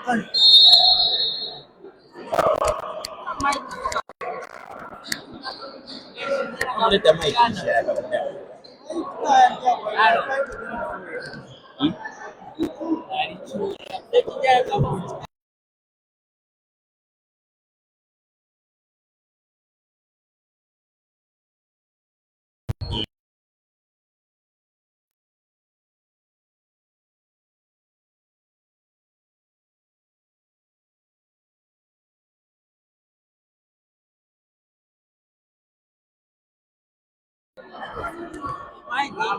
Why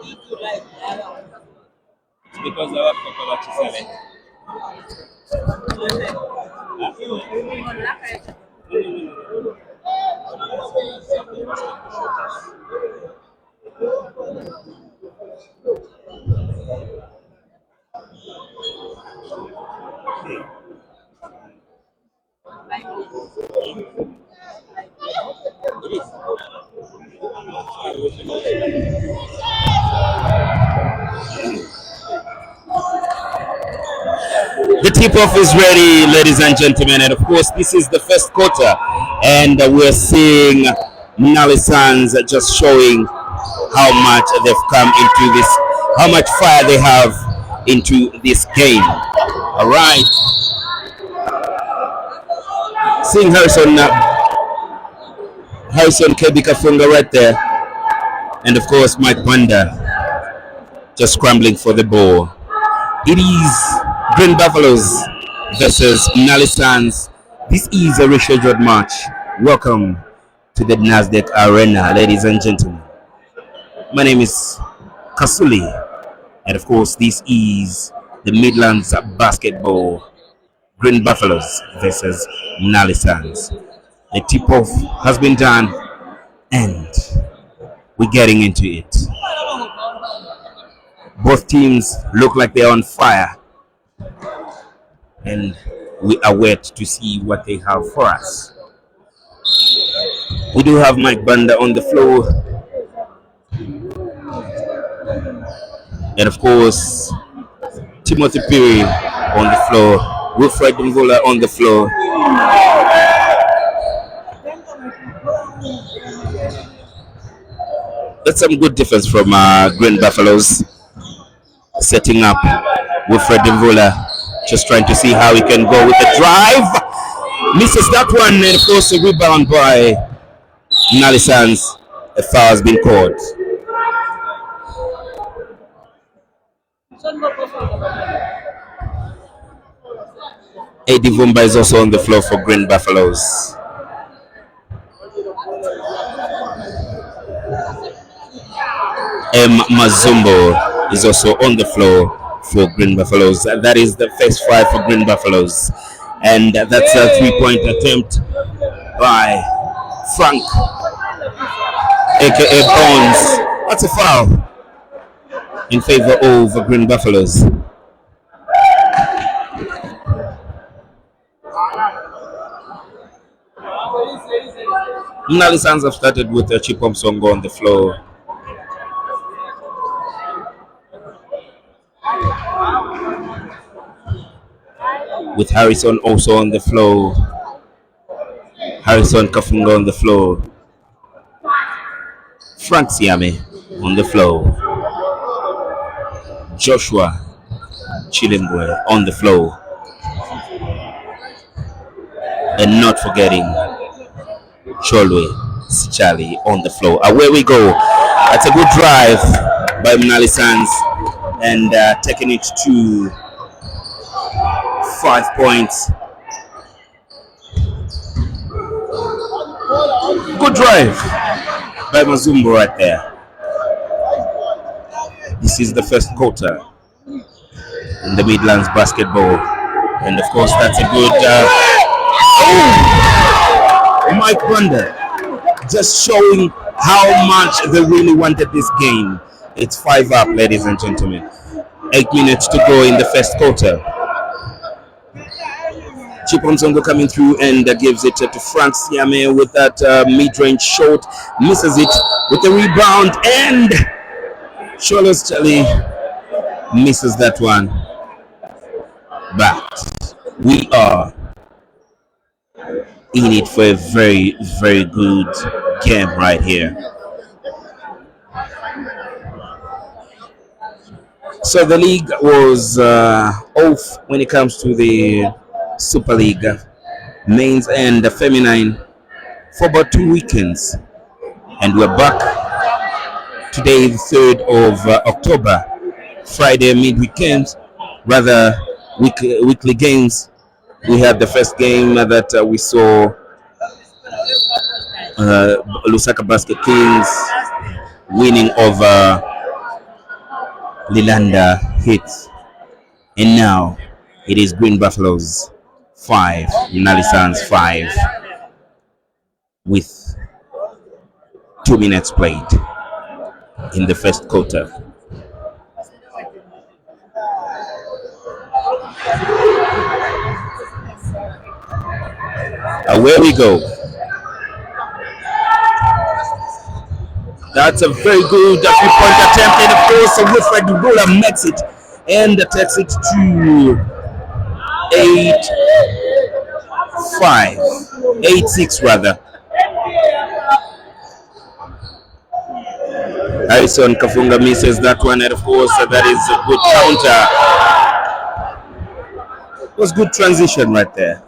did you like that? Because I work for Kovaci Select. The tip-off is ready, ladies and gentlemen, and of course, this is the first quarter, and we're seeing Munali Suns just showing how much they've come into this, how much fire they have into this game. All right, seeing Harrison Kebi Kafunga right there, and of course Mike Banda just scrambling for the ball. It is Green Buffaloes versus Munali Suns. This is a rescheduled match. Welcome to the Nasdaq Arena, ladies and gentlemen. My name is Kasuli, and of course, this is the Midlands Basketball. Green Buffaloes versus Munali Suns. The tip-off has been done, and we're getting into it. Both teams look like they're on fire, and we await to see what they have for us. We do have Mike Banda on the floor, and of course Timothy Perry on the floor, Wilfred Mvula on the floor. That's some good defense from Green Buffaloes, setting up Wilfred Mvula, just trying to see how he can go with the drive. Misses that one, and of course a rebound by Munali Suns. A foul has been called. Eddie Vumba is also on the floor for Green Buffaloes. M. Mazumbo is also on the floor for Green Buffaloes. That is the first five for Green Buffaloes. And that's a three-point attempt by Frank, aka Bones. That's a foul in favor of Green Buffaloes. Munali Suns have started with Chipom Songo on the floor. With Harrison also on the floor. Harrison Kafunga on the floor. Frank Siame on the floor. Joshua Chilembwe on the floor. And not forgetting Cholwe Sichali on the floor. Away we go. That's a good drive by Munali Suns, and taking it to 5 points. Good drive by Mazumbo right there. This is the first quarter in the Midlands Basketball, and of course that's a good Mike Banda just showing how much they really wanted this game. It's 5 up, ladies and gentlemen. 8 minutes to go in the first quarter. Chipom Songo coming through and gives it to Frank Siame with that mid-range shot. Misses it with the rebound, and Cholos Chali misses that one. But We are in it for a very, very good game right here. So the league was off when it comes to the Super League, men's and feminine, for about 2 weekends, and we're back today, the 3rd of October, Friday midweekend, rather weekly games. We had the first game that we saw Lusaka Basket Kings winning over Lilanda Hits, and now it is Green Buffaloes 5, Munali Suns 5, with 2 minutes played in the first quarter. Away we go. That's a very good three-point attempt, and of course Wilfred Rula makes it and takes it to 8-5, 8-6 rather. Harrison Kafunga misses that one, and of course that is a good counter. It was good transition right there.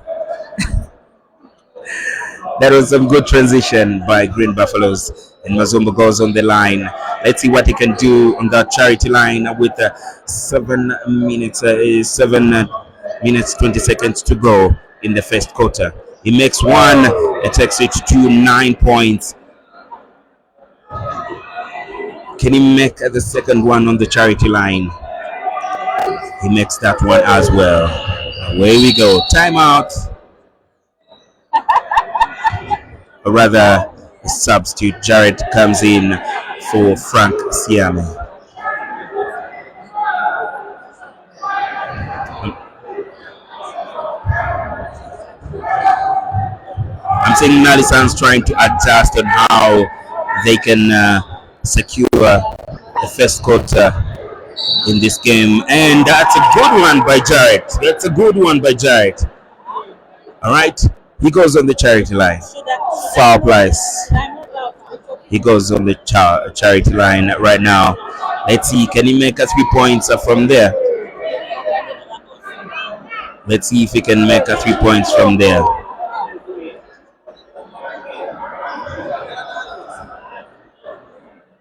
That was some good transition by Green Buffaloes, and Mazumbo goes on the line. Let's see what he can do on that charity line with 7 minutes 20 seconds to go in the first quarter. He makes one, it takes it to 9 points. Can he make the second one on the charity line? He makes that one as well. Away we go. Timeout. Or rather, a substitute Jared comes in for Frank Siame. I'm saying Munali Suns trying to adjust on how they can secure the first quarter in this game, and that's a good one by Jared. That's a good one by Jared. All right, he goes on the charity line. Foul place. He goes on the charity line right now. Let's see, can he make 3 points from there? Let's see if he can make 3 points from there.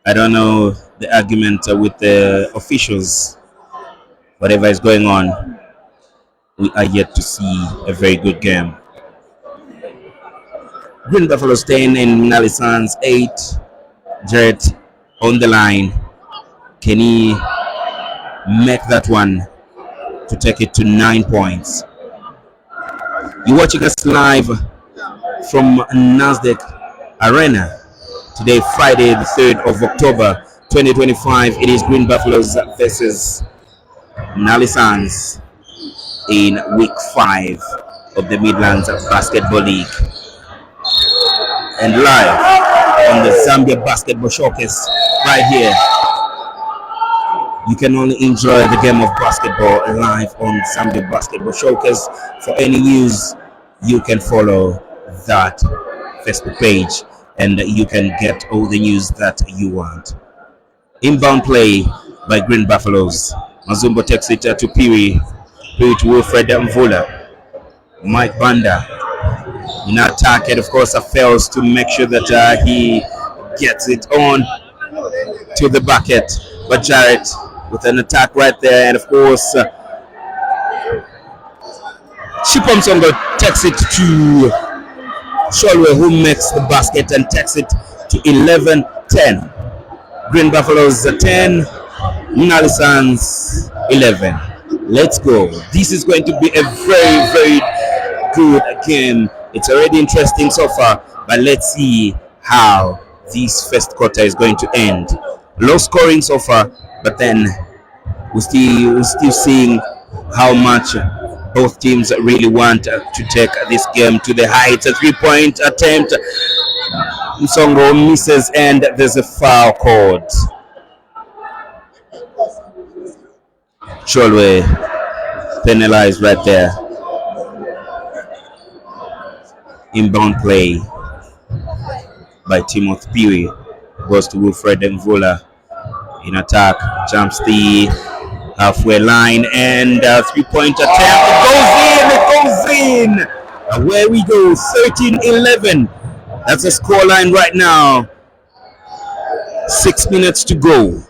I don't know the argument with the officials. Whatever is going on, we are yet to see a very good game. Green Buffaloes 10 and Munali Suns 8. Jared on the line. Can he make that one to take it to 9 points? You're watching us live from Nasdaq Arena. Today, Friday, the 3rd of October, 2025. It is Green Buffaloes versus Munali Suns in week 5 of the Midlands Basketball League. And live on the Zambia Basketball Showcase right here. You can only enjoy the game of basketball live on Zambia Basketball Showcase. For any news, you can follow that Facebook page, and you can get all the news that you want. Inbound play by Green Buffaloes. Mazumbo takes it to Piri. Piri to Wilfred Mvula. Mike Banda in attack, and of course fails to make sure that he gets it on to the bucket. But Jared with an attack right there, and of course Chipomsongo takes it to Sholwe, who makes the basket and takes it to 11-10. Green Buffaloes 10, Munali Suns 11. Let's go. This is going to be a very, very good game. It's already interesting so far, but let's see how this first quarter is going to end. Low scoring so far, but then we're still seeing how much both teams really want to take this game to the heights. A 3-point attempt. Msongo misses, and there's a foul called. Cholwe penalized right there. Inbound play by Timothy Peary. Goes to Wilfred Mvula in attack. Jumps the halfway line and 3-point attempt. It goes in. Away we go. 13-11. That's the score line right now. 6 minutes to go.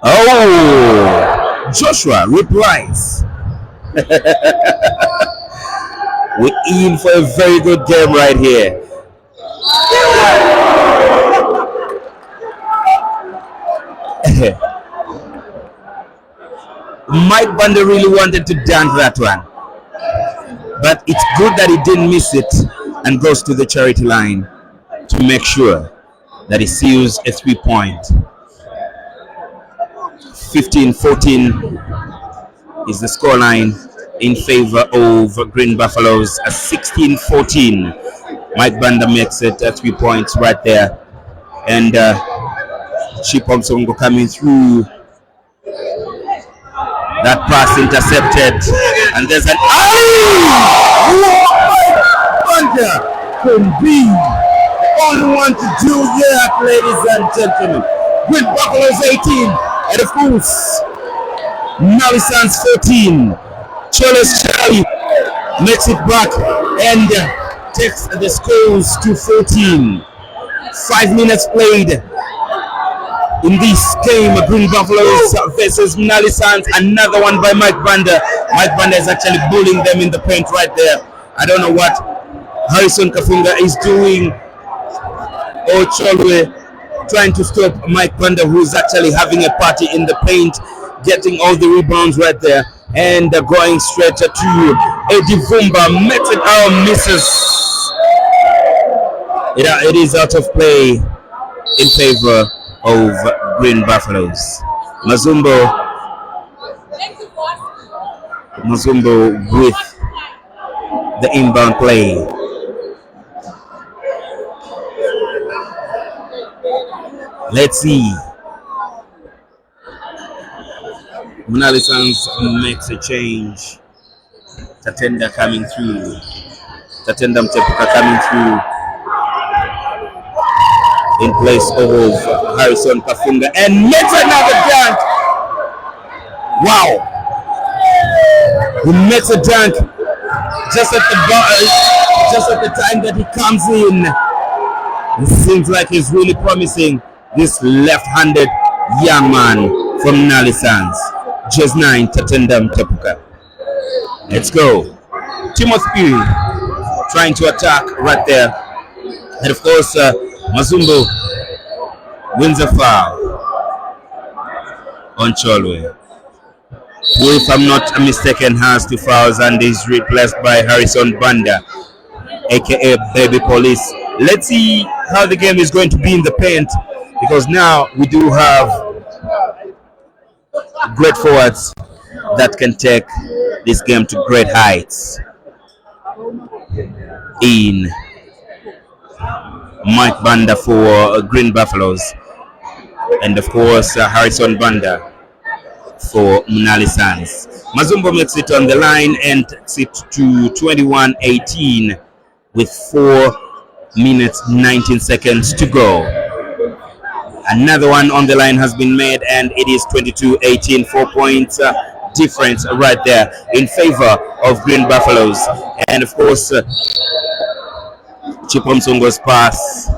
Oh, Joshua replies. We're in for a very good game right here. Mike Banda really wanted to dunk that one, but it's good that he didn't miss it and goes to the charity line to make sure that he seals a 3-point. 15-14 is the scoreline in favor of Green Buffaloes. 16-14. Mike Banda makes it 3 points right there, and Chipom Songo coming through. That pass intercepted, and there's an Banda can be the only one to do that, ladies and gentlemen. Green Buffaloes 18, and of course Munali Sands 14. Cholos Charlie makes it back and takes the scores to 14. 5 minutes played in this game. Green Buffaloes versus Munali Sands. Another one by Mike Banda. Mike Banda is actually bullying them in the paint right there. I don't know what Harrison Kafunga is doing, or Cholwe trying to stop Mike Banda, who's actually having a party in the paint, getting all the rebounds right there, and going straight to Eddie Vumba. Makes it out, misses. It is out of play in favor of Green Buffaloes. Mazumbo with the inbound play. Let's see. Munali Sands makes a change. Tatenda coming through. Tatenda Mtepuka coming through in place of Harrison Kafunga, and makes another dunk. Wow! He makes a dunk just at the time that he comes in. It seems like he's really promising, this left-handed young man from Munali Sands. Just 9, Tatenda Mtepuka. Let's go. Timothy Peary trying to attack right there, and of course Mazumbo wins a foul on Cholwe, who, if I'm not mistaken, has 2 fouls and is replaced by Harrison Banda, aka Baby Police. Let's see how the game is going to be in the paint, because now we do have great forwards that can take this game to great heights. In Mike Banda for Green Buffaloes, and of course Harrison Banda for Munali Sands. Mazumbo makes it on the line and takes it to 21-18 with 4 minutes 19 seconds to go. Another one on the line has been made, and it is 22-18. 4 points difference right there in favor of Green Buffaloes. And of course Chipom Songo's pass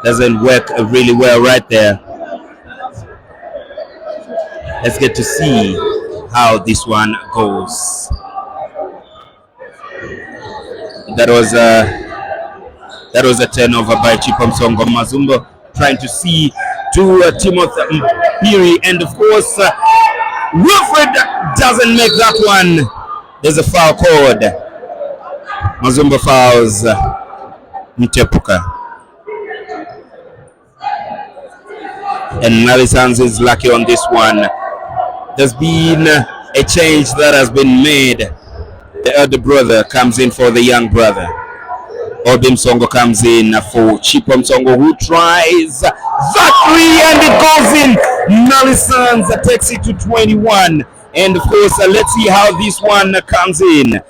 doesn't work really well right there. Let's get to see how this one goes. That was a turnover by Chipom Songo. Mazumbo trying to see to Timothy Peary, and of course Wilfred doesn't make that one. There's a foul called. Mazumbo fouls Mtepuka, and Munali Sands is lucky on this one. There's been a change that has been made. The elder brother comes in for the young brother. Obim Songo comes in for Chipom Songo, who tries that 3 and it goes in. Munali Sands takes it to 21, and of course let's see how this one comes in.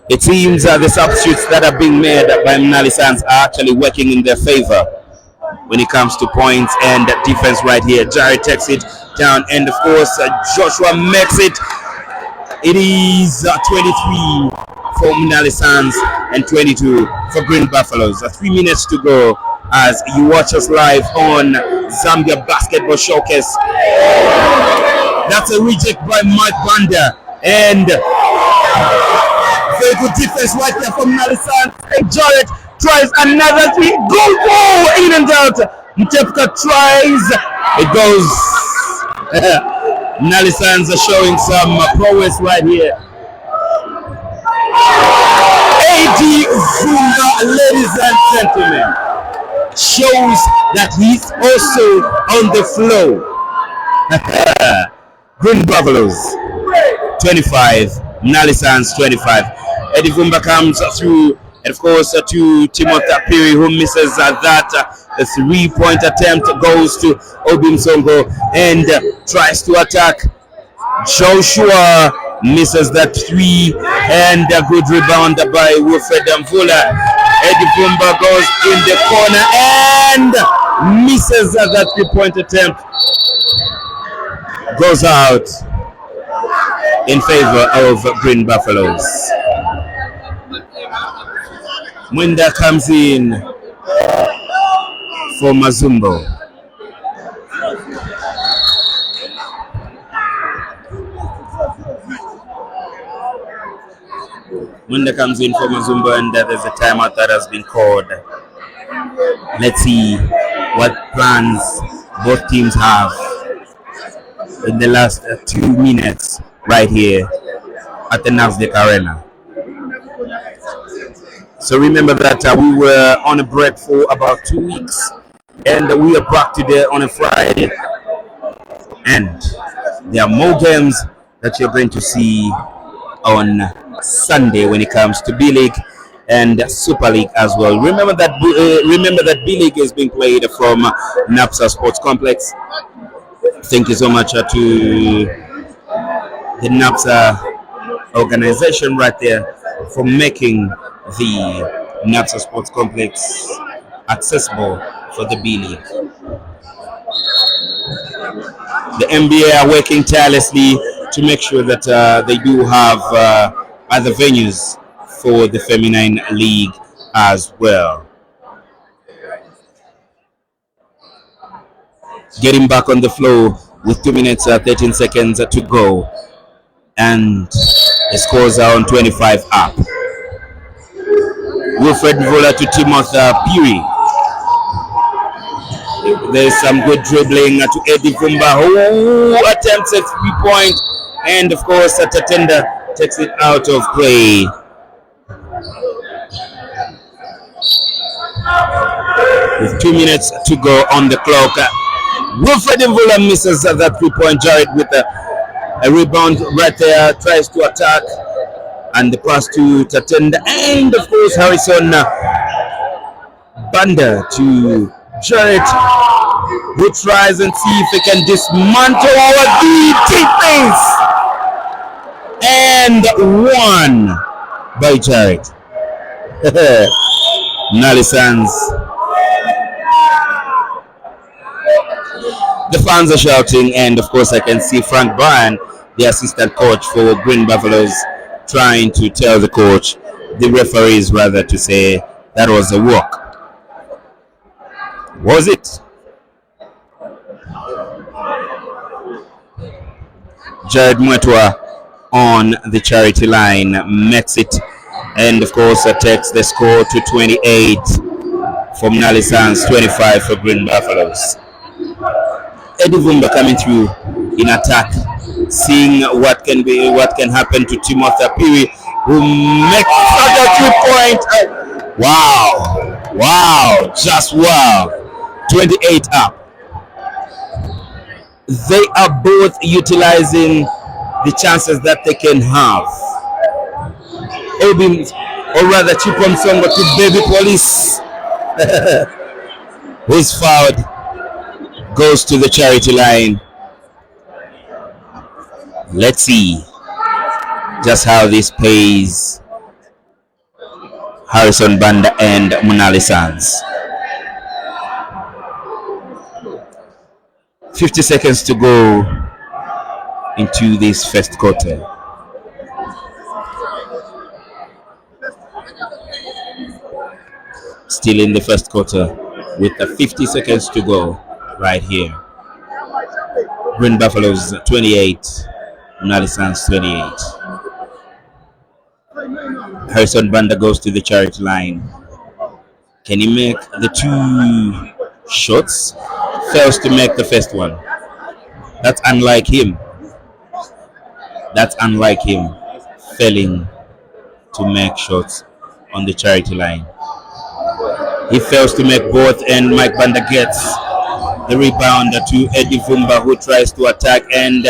It seems the substitutes that are being made by Munali Sands are actually working in their favor when it comes to points and defense right here. Jared takes it down, and of course Joshua makes it. It is 23 for Munali Sands and 22 for Green Buffaloes. 3 minutes to go as you watch us live on Zambia Basketball Showcase. That's a reject by Mike Banda, and very good defense right there from Munali Sands. And Jarrett tries another three. Goal! Oh, in and out. Mtepka tries. It goes. Munali Sands are showing some prowess right here. AD Zumba, ladies and gentlemen, shows that he's also on the flow. Green Buffaloes 25, Munali Sands 25. Eddie Vumba comes through, and of course to Timothy Apiri, who misses that. The 3-point attempt goes to Obim Songo and tries to attack. Joshua misses that 3, and a good rebound by Wilfred Mvula. Eddie Vumba goes in the corner and misses that 3-point attempt. Goes out in favor of Green Buffaloes. Mwenda comes in for Mazumbo. Mwenda comes in for Mazumbo, and there's a timeout that has been called. Let's see what plans both teams have in the last 2 minutes right here at the Nasdaq Arena. So remember that we were on a break for about 2 weeks, and we are back today on a Friday, and there are more games that you're going to see on Sunday when it comes to B League and Super League as well. Remember that B League is being played from NAPSA Sports Complex. Thank you so much to the NAPSA organization right there for making the NAPSA Sports Complex accessible for the B League. The NBA are working tirelessly to make sure that they do have other venues for the Feminine League as well. Getting back on the floor with 2 minutes 13 seconds to go, and the scores are on 25 up. Wilfred Mvula to Timothy Piri. There's some good dribbling to Eddie Vumba, who attempts a 3-point, and of course Tatenda takes it out of play. With 2 minutes to go on the clock, Wilfred Mvula misses that 3-point. Jared with a rebound right there, tries to attack, and the pass to Tatenda, and of course Harrison Banda to Jared, who tries and see if he can dismantle our defense, and one by Jared. Munali Sands. The fans are shouting, and of course I can see Frank Bryan, the assistant coach for Green Buffaloes, trying to tell the referees rather, to say that was a walk. Was it? Jared Mwetwa on the charity line makes it, and of course takes the score to 28 for Munali Sands, 25 for Green Buffaloes. Eddie Vumba coming through in attack, seeing what can happen to Timothy Apiri, who makes another 3-point. Wow, just wow. 28 up. They are both utilizing the chances that they can have. Obim, or rather Chipom Songo to Baby Police, who's fouled, goes to the charity line. Let's see just how this pays Harrison Banda and Munali Sands. 50 seconds to go into this first quarter. Still in the first quarter with the 50 seconds to go right here. Green Buffaloes 28, Munali Sands 28. Harrison Banda goes to the charity line. Can he make the two shots? Fails to make the first one. That's unlike him. That's unlike him, failing to make shots on the charity line. He fails to make both, and Mike Banda gets the rebound to Eddie Vumba, who tries to attack, and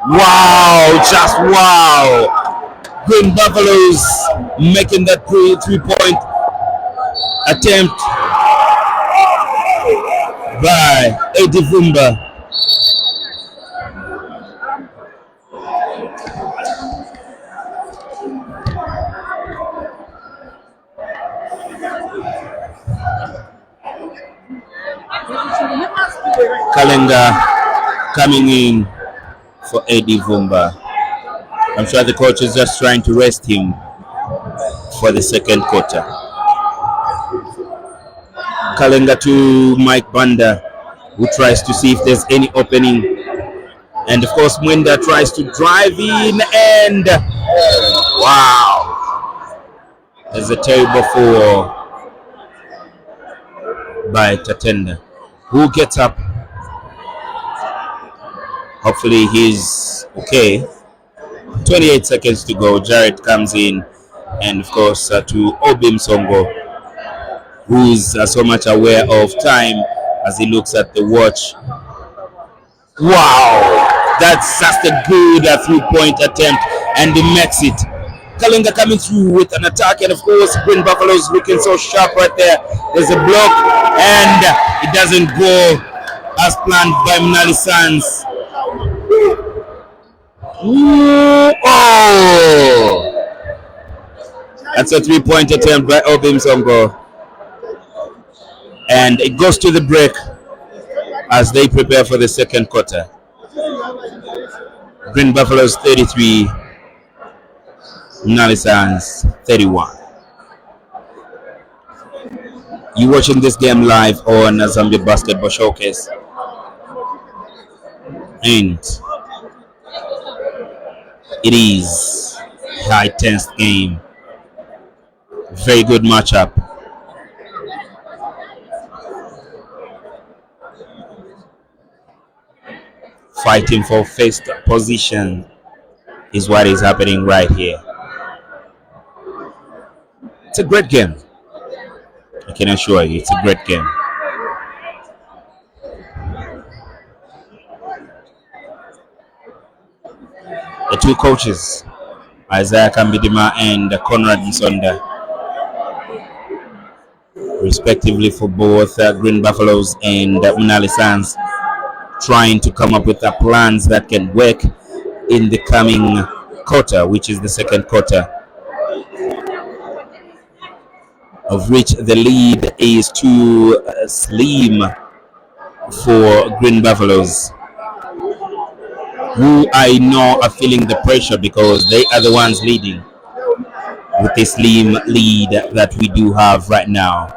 wow, just wow! Green Buffaloes making that three-point attempt by Eddie Vumba. Kalenga coming in for Eddie Vumba. I'm sure the coach is just trying to rest him for the second quarter. Kalenga to Mike Banda, who tries to see if there's any opening. And of course, Mwenda tries to drive in, and wow! There's a terrible foul by Tatenda, who gets up. Hopefully he's okay. 28 seconds to go. Jared comes in, and of course to Obim Songo, who's so much aware of time as he looks at the watch. Wow, that's just a good three-point attempt, and he makes it. Kalenga coming through with an attack, and of course Green Buffaloes looking so sharp right there. There's a block, and it doesn't go as planned by Munali Sands. Oh! That's a three-point attempt by Obim Songo. And it goes to the break as they prepare for the second quarter. Green Buffaloes 33, Munali Sands 31. You're watching this game live on Zambia Basketball Showcase. And it is a high tense game. Very good matchup. Fighting for first position is what is happening right here. It's a great game. I can assure you, it's a great game. The two coaches, Isaiah Kambidima and Conrad Nsonda, respectively for both Green Buffaloes and Munali Sands, trying to come up with plans that can work in the coming quarter, which is the second quarter, of which the lead is too slim for Green Buffaloes, who I know are feeling the pressure because they are the ones leading with this slim lead that we do have right now.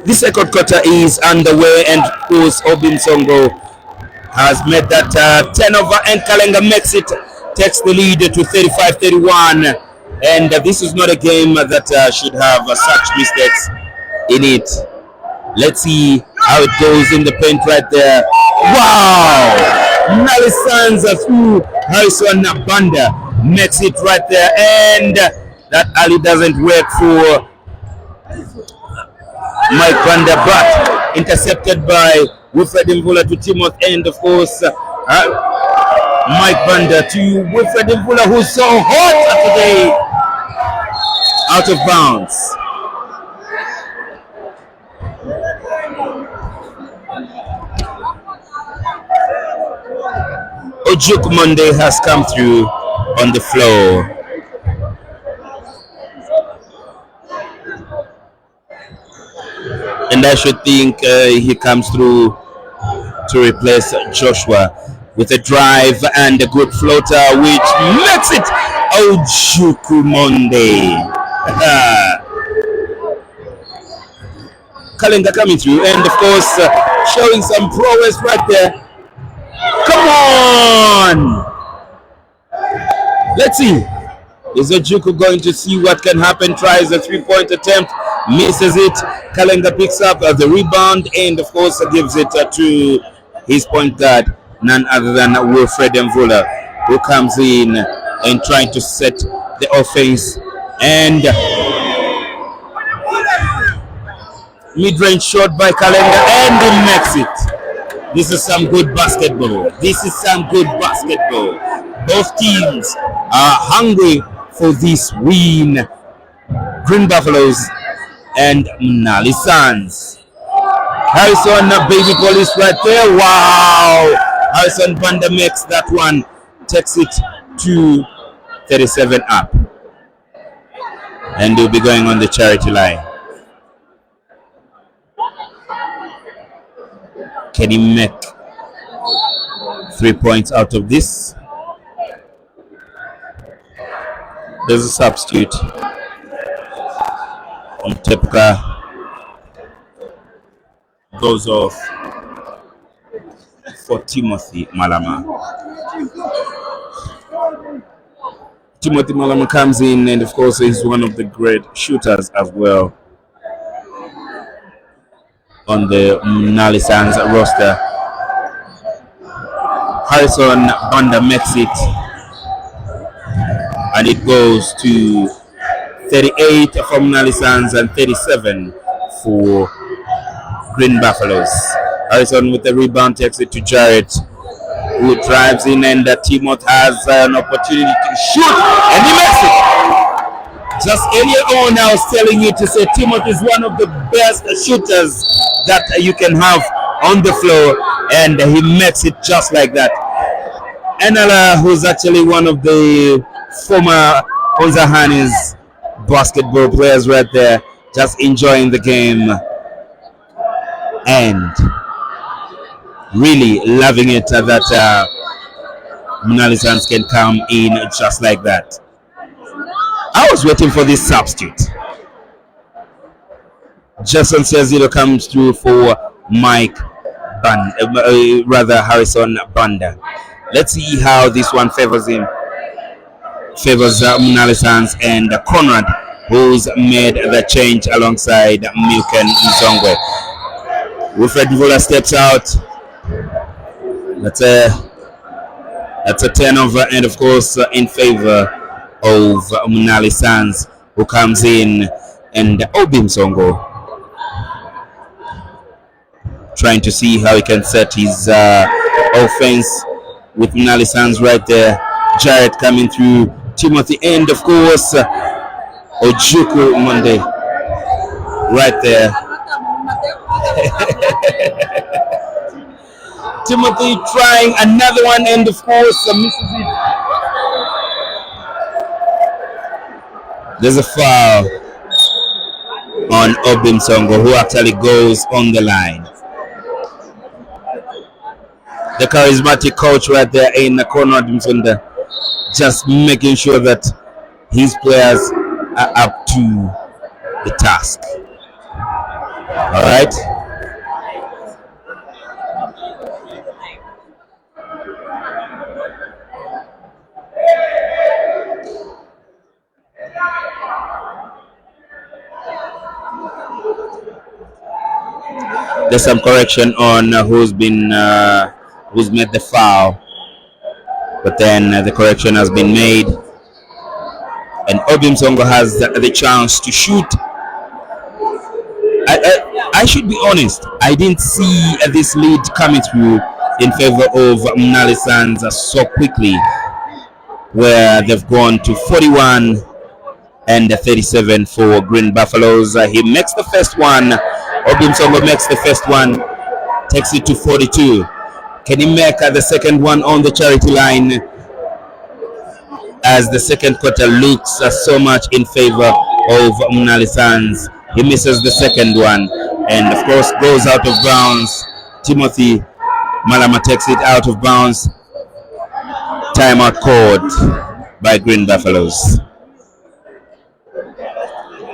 The second quarter is underway, and of course Obim Songo, has made that turnover, and Kalenga makes it, takes the lead to 35-31. And this is not a game that should have such mistakes in it. Let's see how it goes in the paint right there. Wow! Munali Sands through Harrison Banda makes it right there, and that alley doesn't work for Mike Banda, but intercepted by Wilfred Mvula to Timothy, and of course Mike Banda to Wilfred Mvula, who's so hot today, out of bounds. Ojuk Monday has come through on the floor. And I should think he comes through to replace Joshua with a drive and a good floater, which makes it Ojuk Monday. Kalenga coming through, and of course showing some prowess right there. Come on! Let's see. Is Ojuku going to see what can happen? Tries a three-point attempt, misses it. Kalenga picks up the rebound, and of course gives it to his point guard, none other than Wilfred Mvula, who comes in and trying to set the offense. And mid-range shot by Kalenga, and he makes it. This is some good basketball. This is some good basketball. Both teams are hungry for this win. Green Buffaloes and Munali Sands. Harrison Baby Police right there. Wow! Harrison Banda makes that one. Takes it to 37 up. And they'll be going on the charity line. Can he make 3 points out of this? There's a substitute. Tepka goes off for Timothy Malama. Timothy Malama comes in, and of course he's one of the great shooters as well on the Munali Sands roster. Harrison Banda makes it, and it goes to 38 for Munali Sands and 37 for Green Buffaloes. Harrison with the rebound takes it to Jarrett, who drives in, and Timothy has an opportunity to shoot, and he makes it. Just earlier on, I was telling you to say Timothy is one of the best shooters that you can have on the floor, and he makes it just like that. Enala, who's actually one of the former Onzahani's basketball players right there, just enjoying the game and really loving it that Munali Sands can come in just like that. I was waiting for this substitute. Jason Sezilo comes through for Mike Harrison Banda. Let's see how this one favors him. Favors Munali Sands and Conrad, who's made the change alongside Milken Nzongwe. Wilfred Mvula steps out. That's a turnover, and of course in favor of Munali Sands, who comes in, and Obim Songo trying to see how he can set his offense with Munali Sands right there. Jarrett coming through, Timothy, and of course Ojuku Monday right there. Timothy trying another one, and of course misses it. There's a foul on Obim Songo, who actually goes on the line. The charismatic coach right there in Conrad Msunda, just making sure that his players are up to the task. All right. There's some correction on who's made the foul, but then the correction has been made, and Obim Songo has the chance to shoot. I should be honest, I didn't see this lead coming through in favor of Munali Suns so quickly, where they've gone to 41 and 37 for Green Buffaloes. He makes the first one. Obim Songo makes the first one, takes it to 42. Can he make the second one on the charity line, as the second quarter looks so much in favor of Munali Suns? He misses the second one, and of course goes out of bounds. Timothy Malama takes it out of bounds. Timeout called by Green Buffaloes.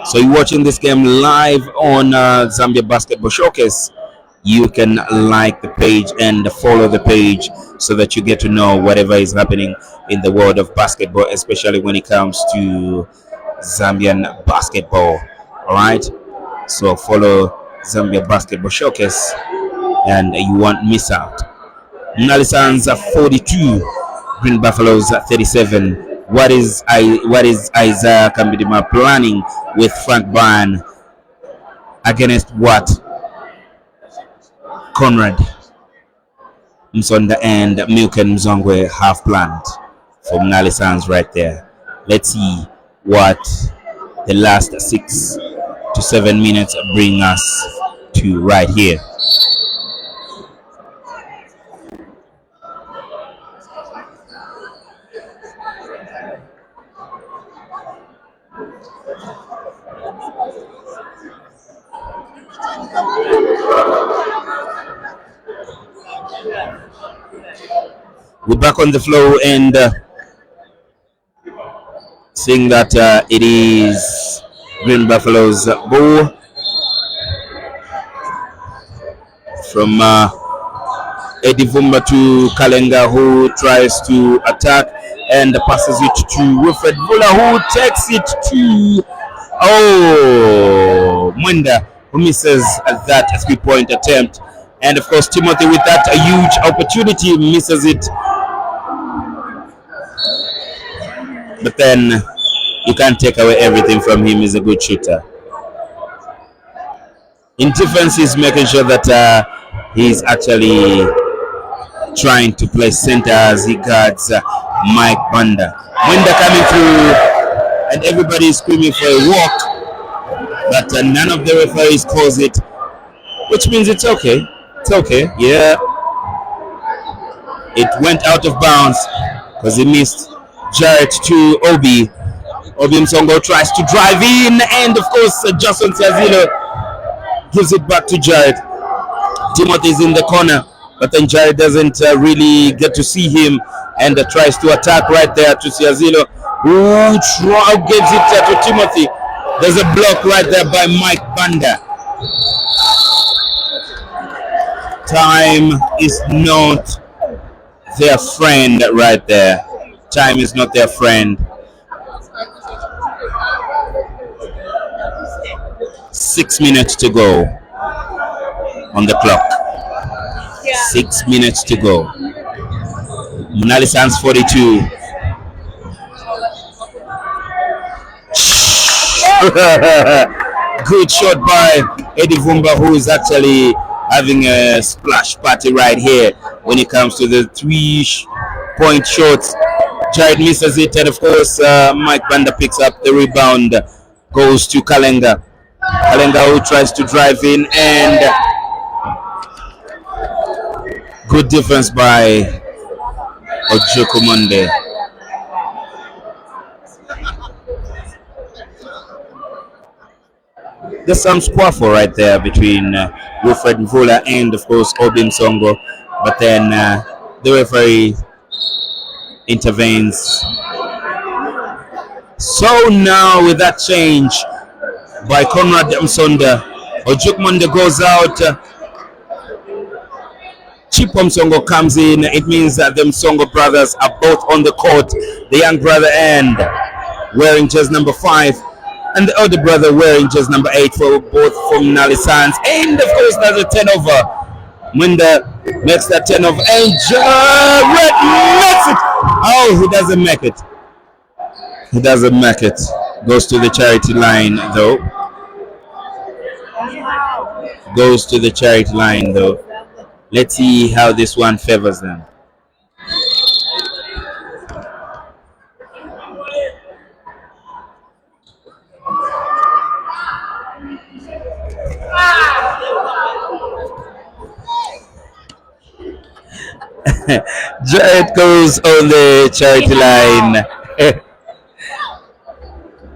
So you're watching this game live on Zambia Basketball Showcase. You can like the page and follow the page so that you get to know whatever is happening in the world of basketball, especially when it comes to Zambian basketball. All right, so follow Zambia Basketball Showcase and you won't miss out. Munali Suns 42, Green Buffaloes 37. What is Isaiah Kambidima planning with Frank Byrne against what Conrad Msonda and Milken Mzongwe have planned for Munali Suns right there? Let's see what the last 6 to 7 minutes bring us to right here. We're back on the floor and seeing that it is Green Buffaloes ball from Eddie Vumba to Kalenga, who tries to attack and passes it to Wilfred Vula, who takes it to Mwenda, who misses that 3-point attempt. And of course Timothy, with that a huge opportunity, misses it. But then you can't take away everything from him. He's a good shooter. In defense, he's making sure that he's actually trying to play center as he guards Mike Banda. Mwenda coming through, and everybody is screaming for a walk, but none of the referees calls it, which means it's okay. It's okay. Yeah, it went out of bounds because he missed. Jarrett to Obi. Obi Msongo tries to drive in, and of course Jason Tiazilo gives it back to Jarrett. Timothy is in the corner, but then Jarrett doesn't really get to see him and tries to attack right there to Tiazilo, who gives it to Timothy. There's a block right there by Mike Banda. Time is not their friend right there. Time is not their friend. 6 minutes to go on the clock. 6 minutes to go. Munali Suns 42. Good shot by Eddie Vumba, who is actually having a splash party right here when it comes to the 3-point shots. Jared misses it, and of course Mike Banda picks up the rebound, goes to Kalenga. Kalenga, who tries to drive in, and good defense by Ojokumonde. There's some squaffle right there between Wilfred Mvula and of course Obim Songo, but then the referee intervenes. So now with that change by Conrad Msonda, Ojukmonde goes out, Chipo Msongo comes in. It means that the Msongo brothers are both on the court. The young brother and wearing jersey number 5 and the other brother wearing just number 8 for both from Munali Sands. And of course, there's a turnover. Munda makes that turnover, and Jared makes it. Oh, he doesn't make it. He doesn't make it. Goes to the charity line though. Goes to the charity line though. Let's see how this one favors them. Jared goes on the charity line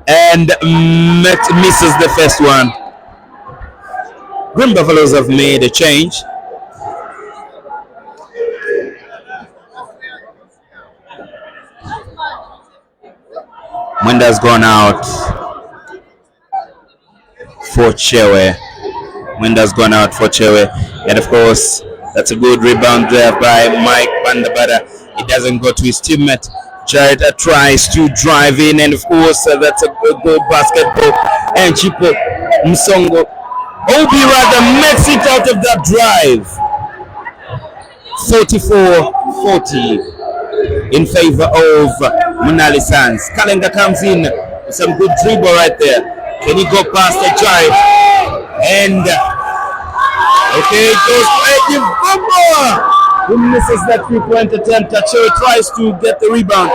and misses the first one. Green Buffaloes have made a change. Munda's gone out for Chewe. Munda's gone out for Chewe, and of course that's a good rebound there by Mike Bandabada. It doesn't go to his teammate. Jared tries to drive in, and of course that's a good basketball. And Chipo Msongo Obi rather makes it out of that drive. 44-40 in favor of Munali Sands. Kalenga comes in with some good dribble right there. Can he go past the drive? And okay, it goes to Eddie Bumba, who misses that 3-point attempt. Tacho tries to get the rebound.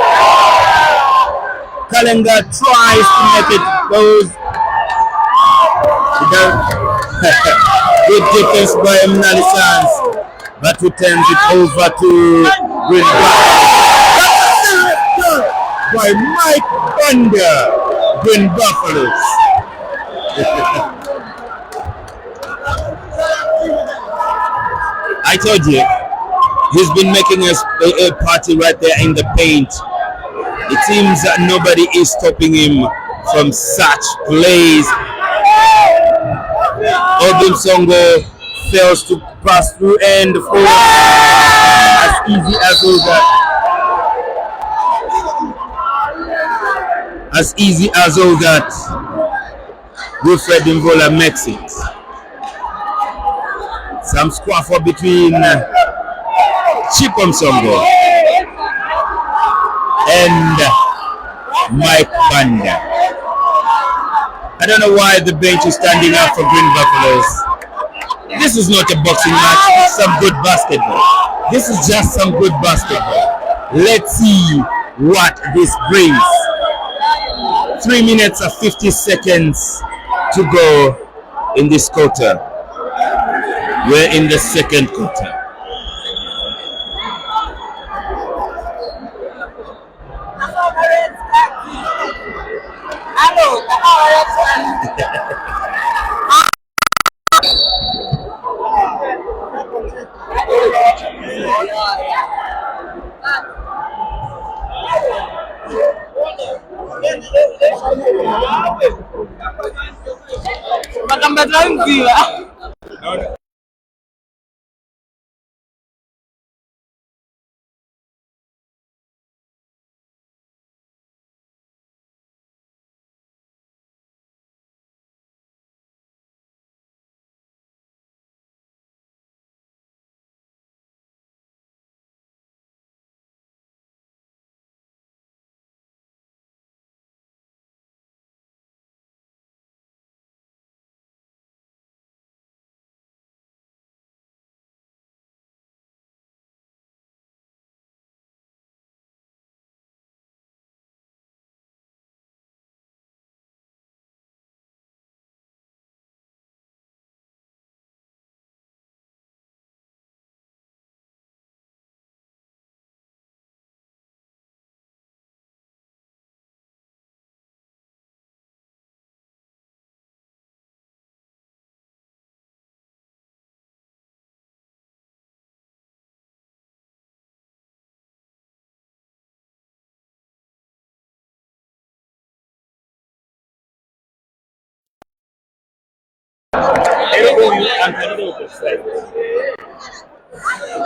Kalenga tries to make it. Goes. Good defense by Munali Sands, but returns it over to Green Buffaloes by Mike Banda. Green Buffaloes. I told you, he's been making a party right there in the paint. It seems that nobody is stopping him from such plays. Odin Songo fails to pass through, and of course, as easy as all that. As easy as all that, Wilfred Mvola makes it. Some squaffle between Chipom Songo and Mike Banda. I don't know why the bench is standing up for Green Buffaloes. This is not a boxing match, it's some good basketball. This is just some good basketball. Let's see what this brings. 3 minutes and 50 seconds to go in this quarter. We're in the second quarter.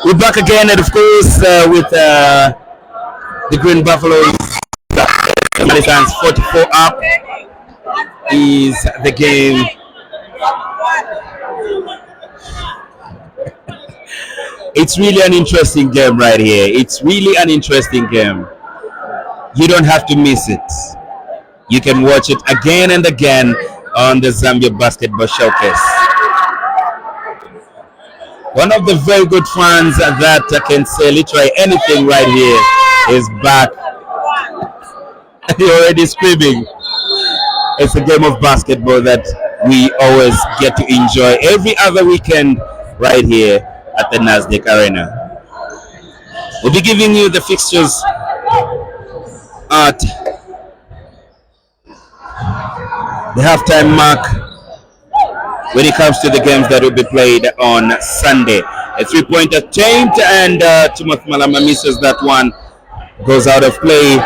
We're back again, and of course, with the Green Buffaloes. Munali Sands 44 up, is the game. It's really an interesting game right here. It's really an interesting game. You don't have to miss it. You can watch it again and again on the Zambia Basketball Showcase. One of the very good fans that can say literally anything right here is back. You're already screaming. It's a game of basketball that we always get to enjoy every other weekend right here at the Nasdaq Arena. We'll be giving you the fixtures at the halftime mark when it comes to the games that will be played on Sunday. A three-point attempt, and Timothy Malama misses that one. Goes out of play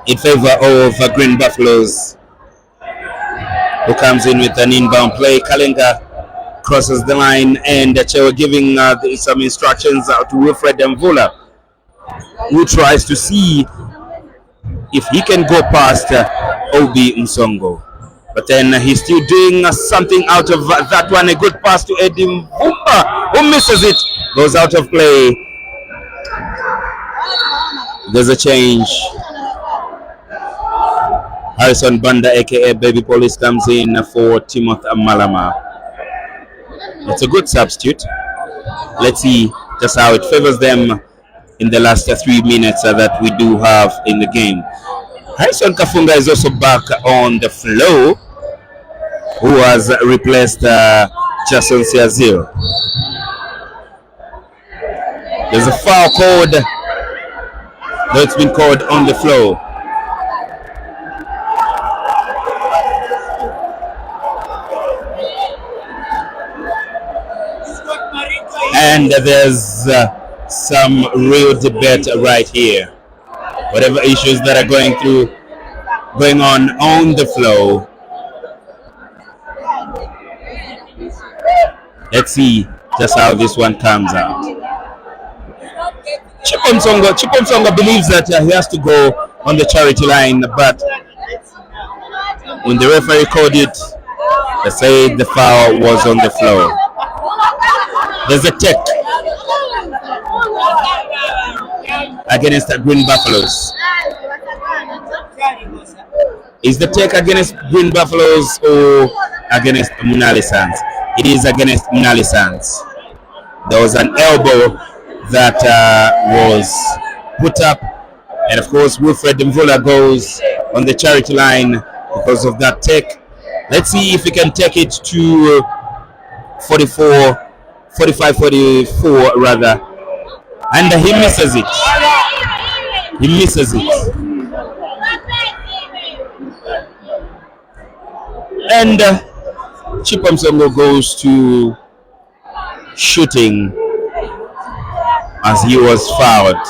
in favor of Green Buffaloes, who comes in with an inbound play. Kalenga crosses the line, and we're giving some instructions to Wilfred Mvula, who tries to see if he can go past Obi Msongo. But then he's still doing something out of that one. A good pass to Eddie Mvumba, who misses it. Goes out of play. There's a change. Harrison Banda, aka Baby Police, comes in for Timothy Malama. It's a good substitute. Let's see just how it favors them in the last 3 minutes that we do have in the game. Harrison Kafunga is also back on the floor, who has replaced Jason Siazil. There's a foul called, that's been called on the floor. And there's some real debate right here. Whatever issues that are going on the floor. Let's see just how this one comes out. Chipomsonga believes that he has to go on the charity line, but when the referee called it, they said the foul was on the floor. There's a tech against the Green Buffaloes. Is the take against Green Buffaloes or against Munali Sands? It is against Munali Sands. There was an elbow that was put up, and of course Wilfred Mvula goes on the charity line because of that take. Let's see if he can take it to 45-44 rather, and he misses it. He misses it. And Chipomsongo goes to shooting as he was fouled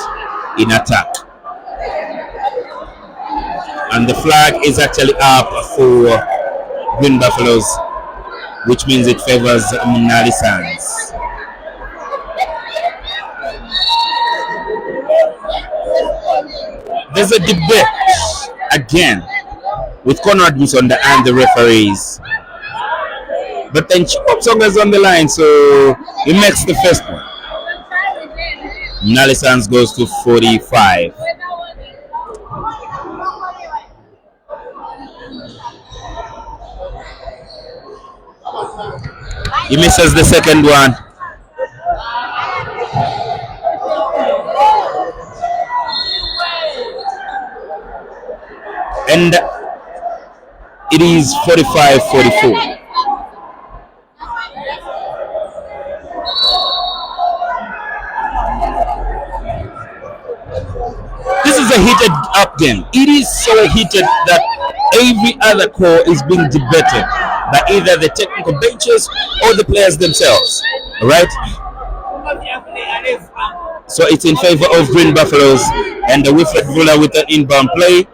in attack. And the flag is actually up for Green Buffaloes, which means it favors Munali Sands. There's a debate again with Conrad Musonda and the referees. But then Chipomsonga is on the line, so he makes the first one. Munali Sands goes to 45. He misses the second one. And it is 45-44. This is a heated up game. It is so heated that every other call is being debated by either the technical benches or the players themselves. Right? So it's in favor of Green Buffaloes, and the Wilfred Vula with an inbound play.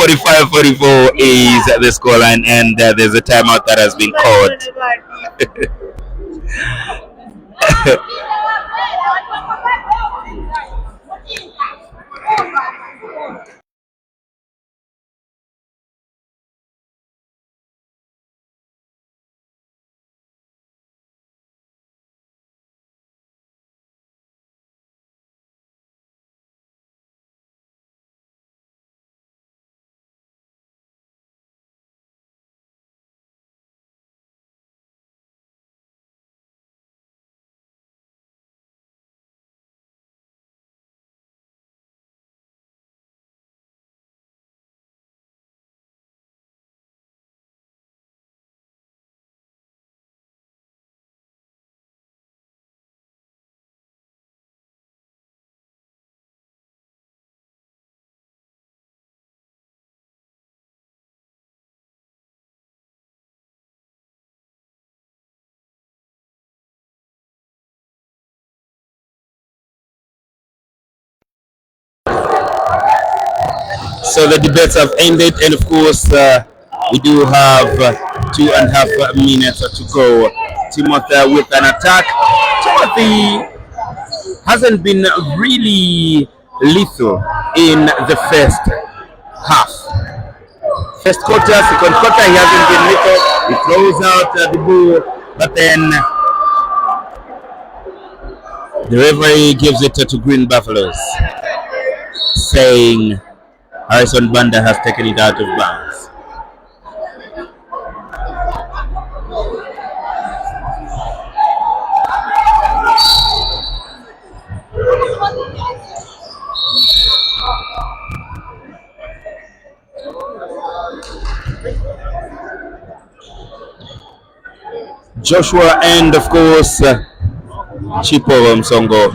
45-44 is the scoreline, and there's a timeout that has been called. So the debates have ended, and of course, we do have 2.5 minutes to go. Timothy with an attack. Timothy hasn't been really lethal in the first half. First quarter, second quarter, he hasn't been lethal. He throws out the ball, but then the referee gives it to Green Buffaloes, saying Harrison Banda has taken it out of bounds. Joshua and of course Chipo Msongo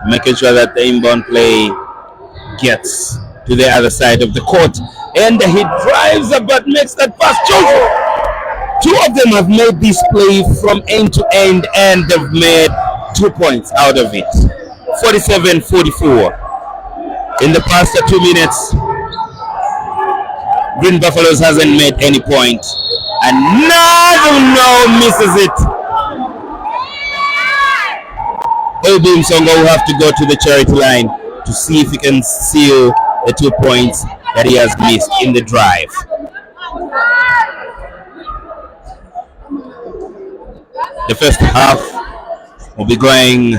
making sure that the inbound play gets to the other side of the court, and he drives but makes that pass. Joshua, two of them have made this play from end to end, and they've made 2 points out of it. 47-44. In the past 2 minutes, Green Buffaloes hasn't made any point, and now misses it. Obim Songo will have to go to the charity line to see if he can seal the 2 points that he has missed in the drive. The first half will be going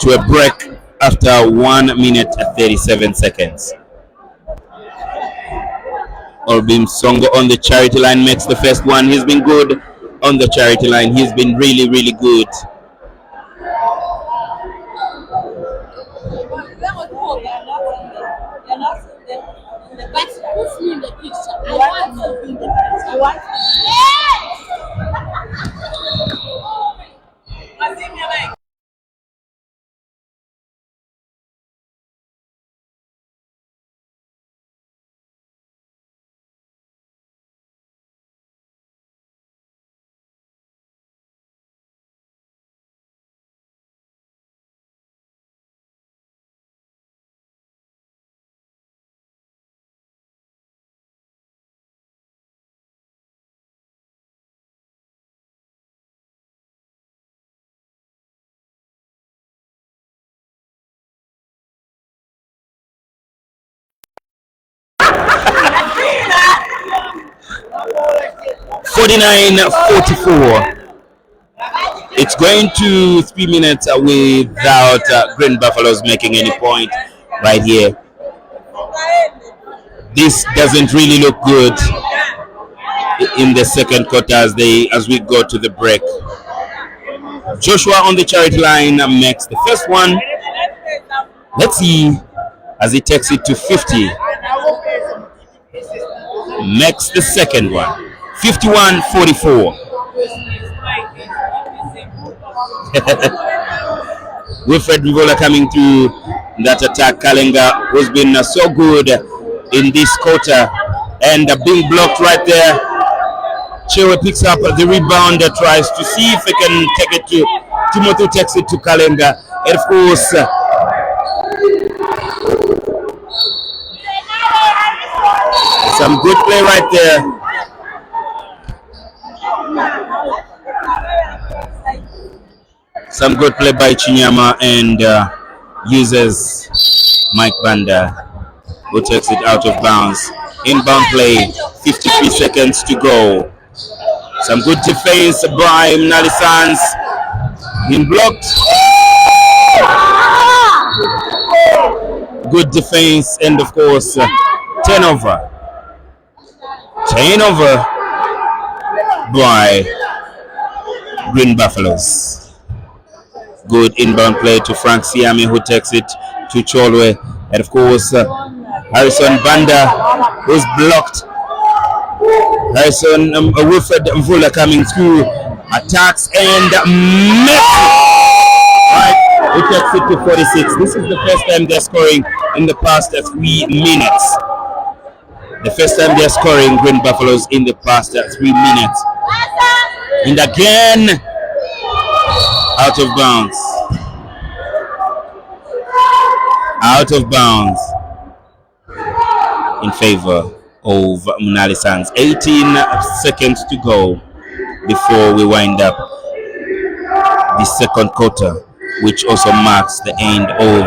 to a break after 1 minute and 37 seconds. Obim Songo on the charity line makes the first one. He's been good on the charity line. He's been really, really good. It's going to 3 minutes without Green Buffaloes making any point right here. This doesn't really look good in the second quarter as we go to the break. Joshua on the charity line makes the first one. Let's see as he takes it to 50. Makes the second one. 51-44. Wilfred Mvola coming to that attack. Kalenga, who's been so good in this quarter, and being blocked right there. Chewe picks up the rebound, tries to see if he can take it to Timothy, takes it to Kalenga, and of course Some good play right there. Some good play by Chinyama and uses Mike Banda, who takes it out of bounds. Inbound play, 53 seconds to go. Some good defense by Munali Sands. In blocked. Good defense and of course turnover. Turnover by Green Buffaloes. Good inbound play to Frank Siami, who takes it to Cholwe, and of course Harrison Banda, who's blocked. Harrison Wilfred Mvula coming through, attacks and misses. Right, who takes it to 46. This is the first time they're scoring in the past 3 minutes. The first time they're scoring, Green Buffaloes, in the past 3 minutes. And again, out of bounds. Out of bounds in favor of Munali Sands. 18 seconds to go before we wind up the second quarter, which also marks the end of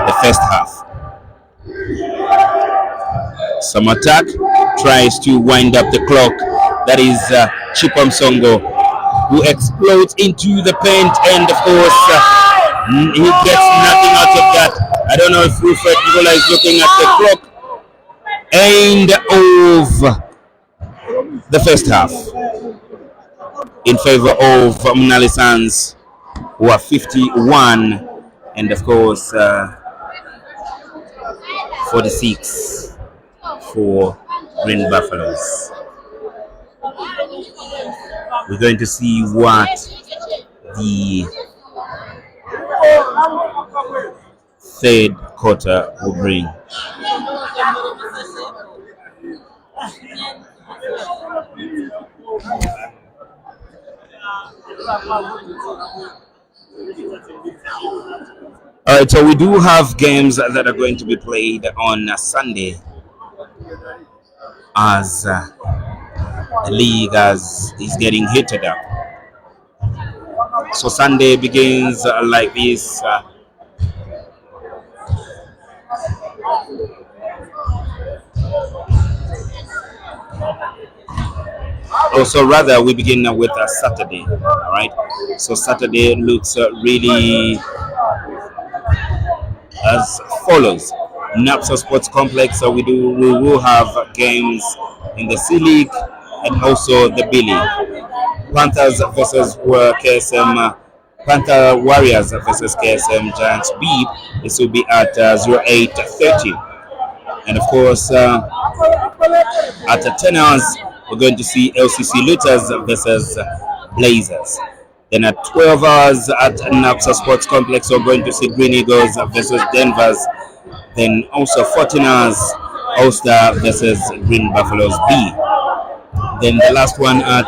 the first half. Some attack tries to wind up the clock. That is Chipam Songo, who explodes into the paint, and of course he gets nothing out of that. I don't know if Wilfred Mvula is looking at the clock. End of the first half in favor of Munali Sands, who are 51, and of course 46 for Green Buffaloes. We're going to see what the third quarter will bring. All right, so we do have games that are going to be played on Sunday, as the league is getting heated up. So Sunday begins like this. Also, rather, we begin with Saturday. All right. So Saturday looks really as follows. NAPSA Sports Complex. We will have games in the C League and also the B League. Panthers versus KSM. Panther Warriors versus KSM Giants B. This will be at 08:30, and of course at 10 hours we're going to see LCC Looters versus Blazers. Then at 12 hours at NAPSA Sports Complex we're going to see Green Eagles versus Denvers. Then also 14 hours Ulster versus Green Buffaloes B. Then the last one at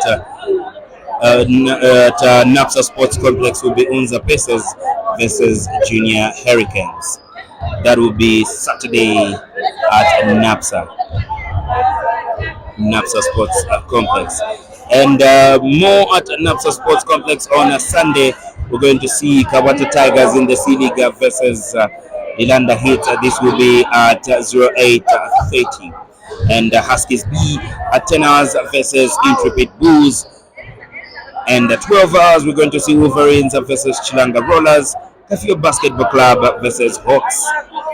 NAPSA Sports Complex will be Unza Pacers versus Junior Hurricanes. That will be Saturday at NAPSA Sports Complex. And more at NAPSA Sports Complex on a Sunday. We're going to see Kawata Tigers in the C League versus Lilanda Heat. This will be at 08:30. And Huskies B at 10 hours versus Intrepid Bulls. And at 12 hours, we're going to see Wolverines versus Chilanga Rollers, Kafio Basketball Club versus Hawks.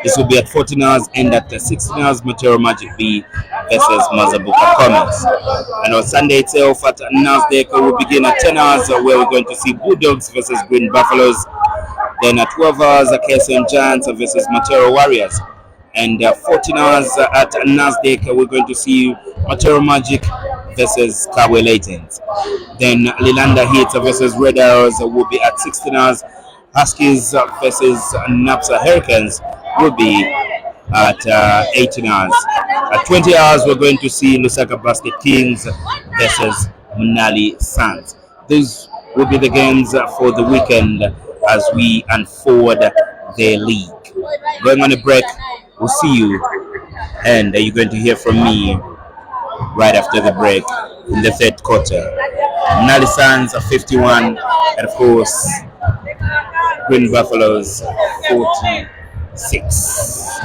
This will be at 14 hours, and at 16 hours, Matero Magic B versus Mazabuka Comets. And on Sunday itself, at Nasdaq, we'll begin at 10 hours, where we're going to see Bulldogs versus Green Buffaloes. Then at 12 hours, KSM Giants versus Matero Warriors. And 14 hours at Nasdaq, we're going to see Matero Magic versus Kabwe Laytons. Then Lilanda Heat versus Red Arrows will be at 16 hours. Huskies versus NAPSA Hurricanes will be at 18 hours. At 20 hours, we're going to see Lusaka Basket Kings versus Munali Sands. These will be the games for the weekend as we unfold the league. Going on a break, we'll see you, and you're going to hear from me right after the break in the third quarter. Munali Suns are 51, and of course, Green Buffaloes 46.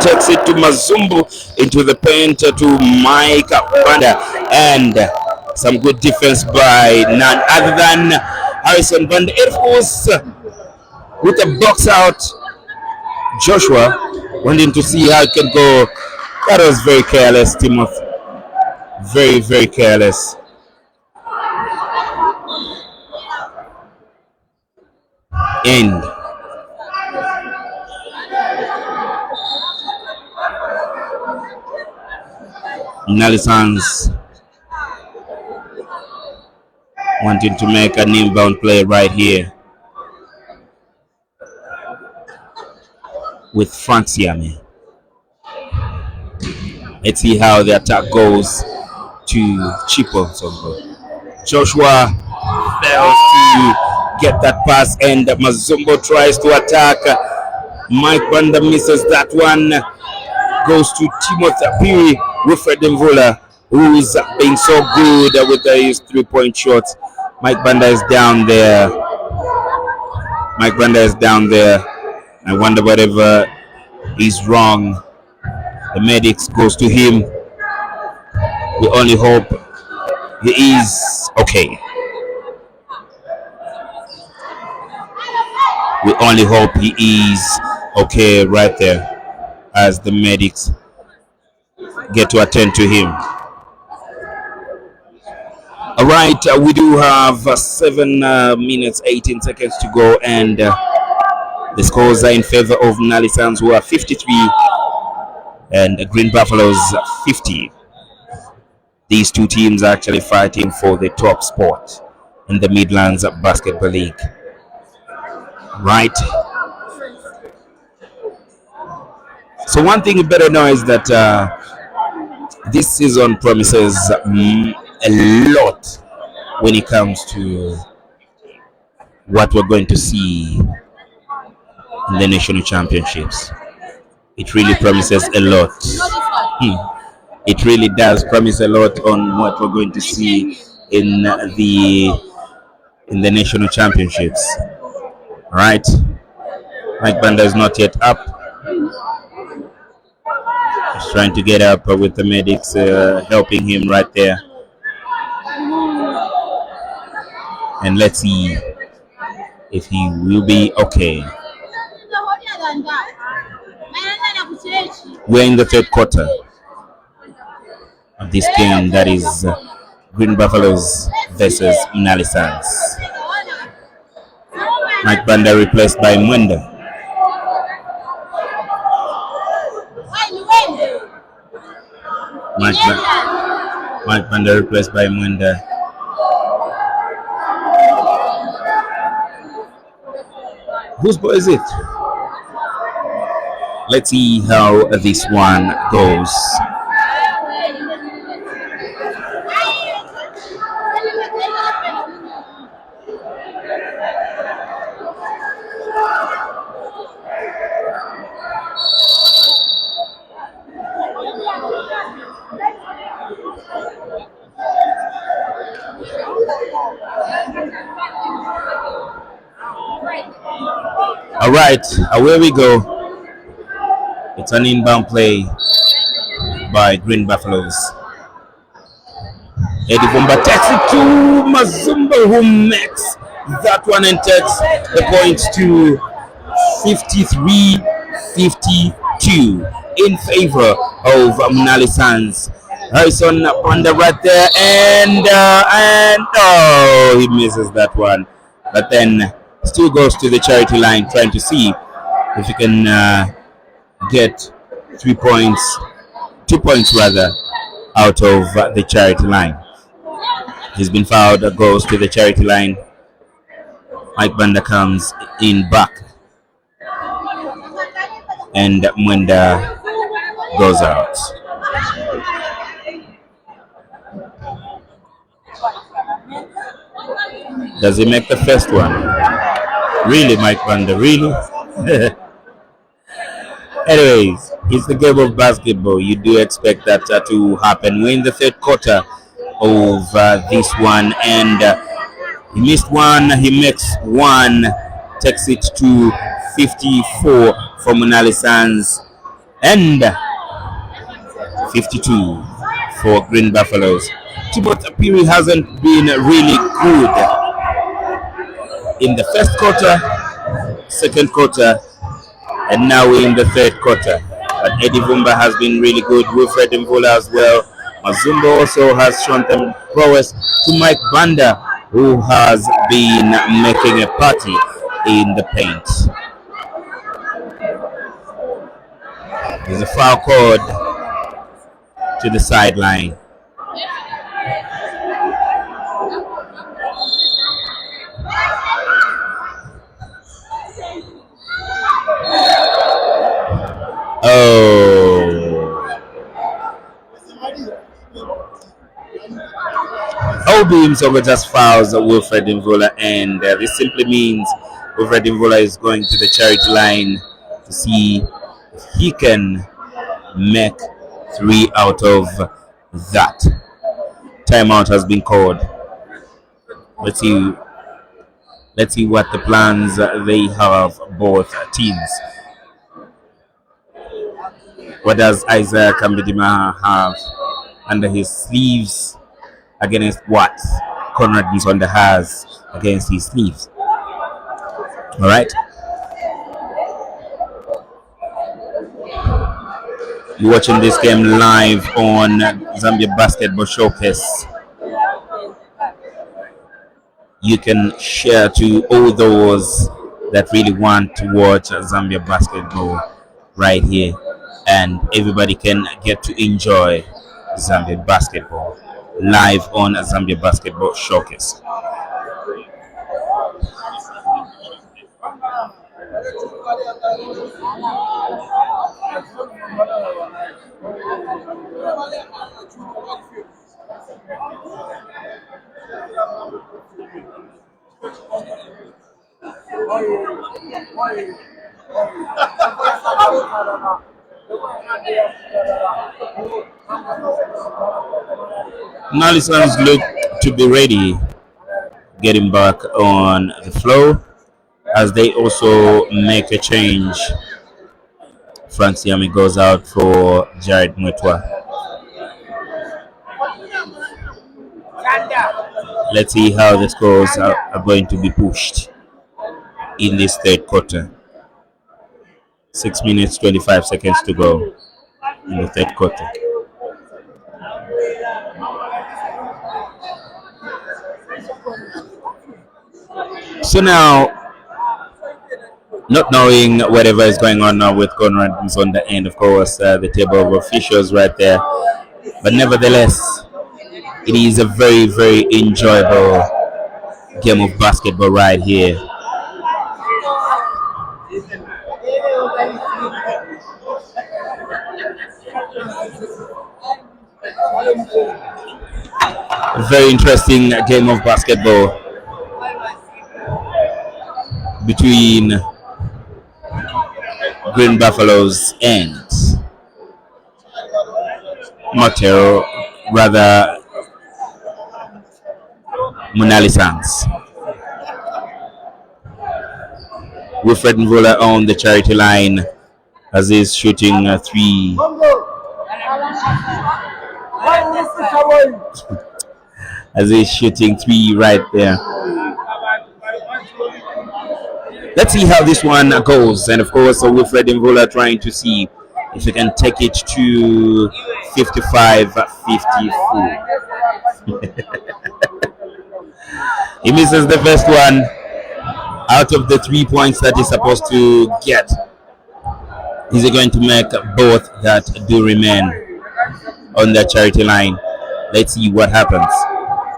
takes it to Mazumbu into the paint to Mike Banda, and some good defense by none other than Harrison Banda. It was with a box out. Joshua wanting to see how it can go. That was very careless, Timothy. Very, very careless. End. Munali Suns wanting to make an inbound play right here with Frank Siame. Let's see how the attack goes to Chipo. Joshua fails to get that pass, and Mazumbo tries to attack. Mike Banda misses that one. Goes to Timothy Piri. Wilfred Mvula, who is being so good with his 3-point shots. Mike Banda is down there. Mike Banda is down there. I wonder whatever is wrong. The medics goes to him. We only hope he is okay. We only hope he is okay right there as the medics get to attend to him. All right, we do have 7 minutes 18 seconds to go, and the scores are in favor of Munali Suns, who are 53 and Green Buffaloes 50. These two teams are actually fighting for the top spot in the Midlands Basketball League. Right. So one thing you better know is that this season promises a lot when it comes to what we're going to see in the national championships. It really promises a lot. It really does promise a lot on what we're going to see in the national championships. All right, Mike Banda is not yet up. He's trying to get up with the medics helping him right there. And let's see if he will be okay. We're in the third quarter of this game, that is Green Buffaloes versus Munali Suns. Mike Banda replaced by Mwenda. Mike Banda replaced by Mwenda. Whose ball is it? Let's see how this one goes. All right, away we go. It's an inbound play by Green Buffaloes. Eddie Bumba takes it to Mazumba, who makes that one and takes the points to 53-52 in favor of Munali Suns. Harrison Banda right there, and oh, he misses that one, but then still goes to the charity line, trying to see if he can get 2 points rather, out of the charity line. He's been fouled, goes to the charity line. Mike Banda comes in back, and Mwenda goes out. Does he make the first one? Really, Mike Banda, really? Anyways, it's the game of basketball. You do expect that to happen. We're in the third quarter of this one, and he missed one, he makes one, takes it to 54 for Munali Suns. and 52 for Green Buffaloes. Timothy Apiri hasn't been really good in the first quarter, second quarter, and now we're in the third quarter. But Eddie Vumba has been really good. Wilfred Mvula as well. Mazumbo also has shown them prowess to Mike Banda, who has been making a party in the paint. There's a foul called to the sideline. Obi himself just fouls Wilfred Mvula, and this simply means Wilfred Mvula is going to the charity line to see if he can make 3 out of that. Timeout has been called. Let's see what the plans they have, both teams. What does Isaiah Kambidima have under his sleeves against what Conrad Nsonda has against his sleeves? All right. You're watching this game live on Zambia Basketball Showcase. You can share to all those that really want to watch Zambia basketball right here, and everybody can get to enjoy Zambia basketball live on Zambia Basketball Showcase. Munali Suns look to be ready, getting back on the flow as they also make a change. Frank Siami goes out for Jared Mwetwa. Let's see how the scores are going to be pushed in this third quarter. 6 minutes 25 seconds to go in the third quarter. So now, not knowing whatever is going on now with Conrad Nsonda and of course the table of officials right there, but nevertheless, it is a very, very enjoyable game of basketball right here. A very interesting game of basketball between Green Buffaloes and Munali Suns. Wilfred Mvula on the charity line as he's shooting 3. As he's shooting 3 right there. Let's see how this one goes, and of course Wilfred Mvula trying to see if he can take it to 55-54. He misses the first one out of the 3 points that he's supposed to get. Is he going to make both that do remain on the charity line? Let's see what happens.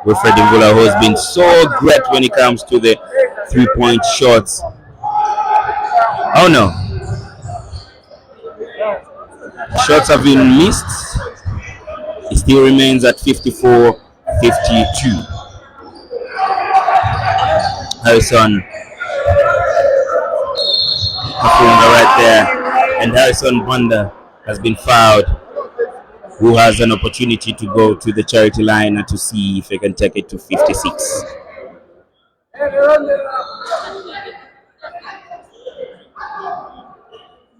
Wilfred Mvula, who has been so great when it comes to the 3-point shots. Oh no. Shots have been missed. It still remains at 54-52. Harrison Kafunga right there. And Harrison Banda has been fouled, who has an opportunity to go to the charity line to see if he can take it to 56.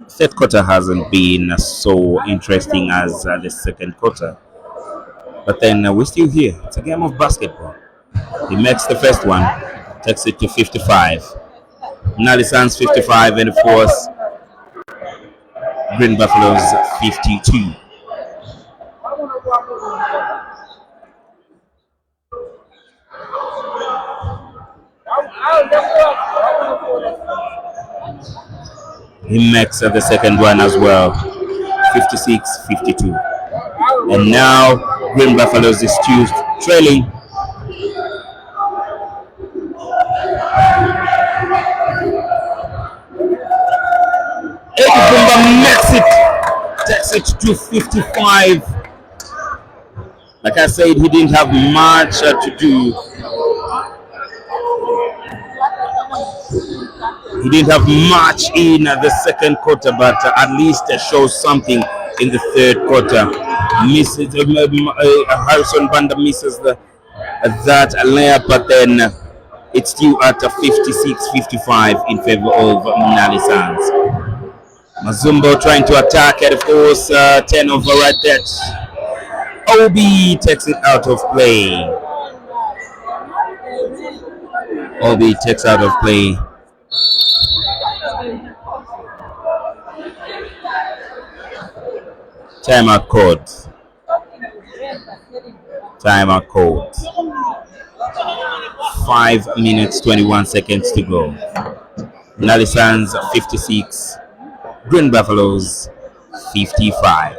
Third quarter hasn't been so interesting as the second quarter, but then we're still here. It's a game of basketball. He makes the first one, takes it to 55. Munali Suns 55, and of course, Green Buffaloes 52. He makes the second one as well, 56-52. And now Green Buffaloes is still trailing. Eddie Bumba makes it, takes it to 55. Like I said, he didn't have much to do. He didn't have much in the second quarter, but at least shows something in the third quarter. Misses Harrison Banda misses that layup, but then it's still at 56-55 in favor of Munali Suns. Mazumbo trying to attack, and of course, turnover right there. Obi takes it out of play. Obi takes out of play. Timeout code. Timeout code. 5 minutes 21 seconds to go. Munali Suns 56. Green Buffaloes 55.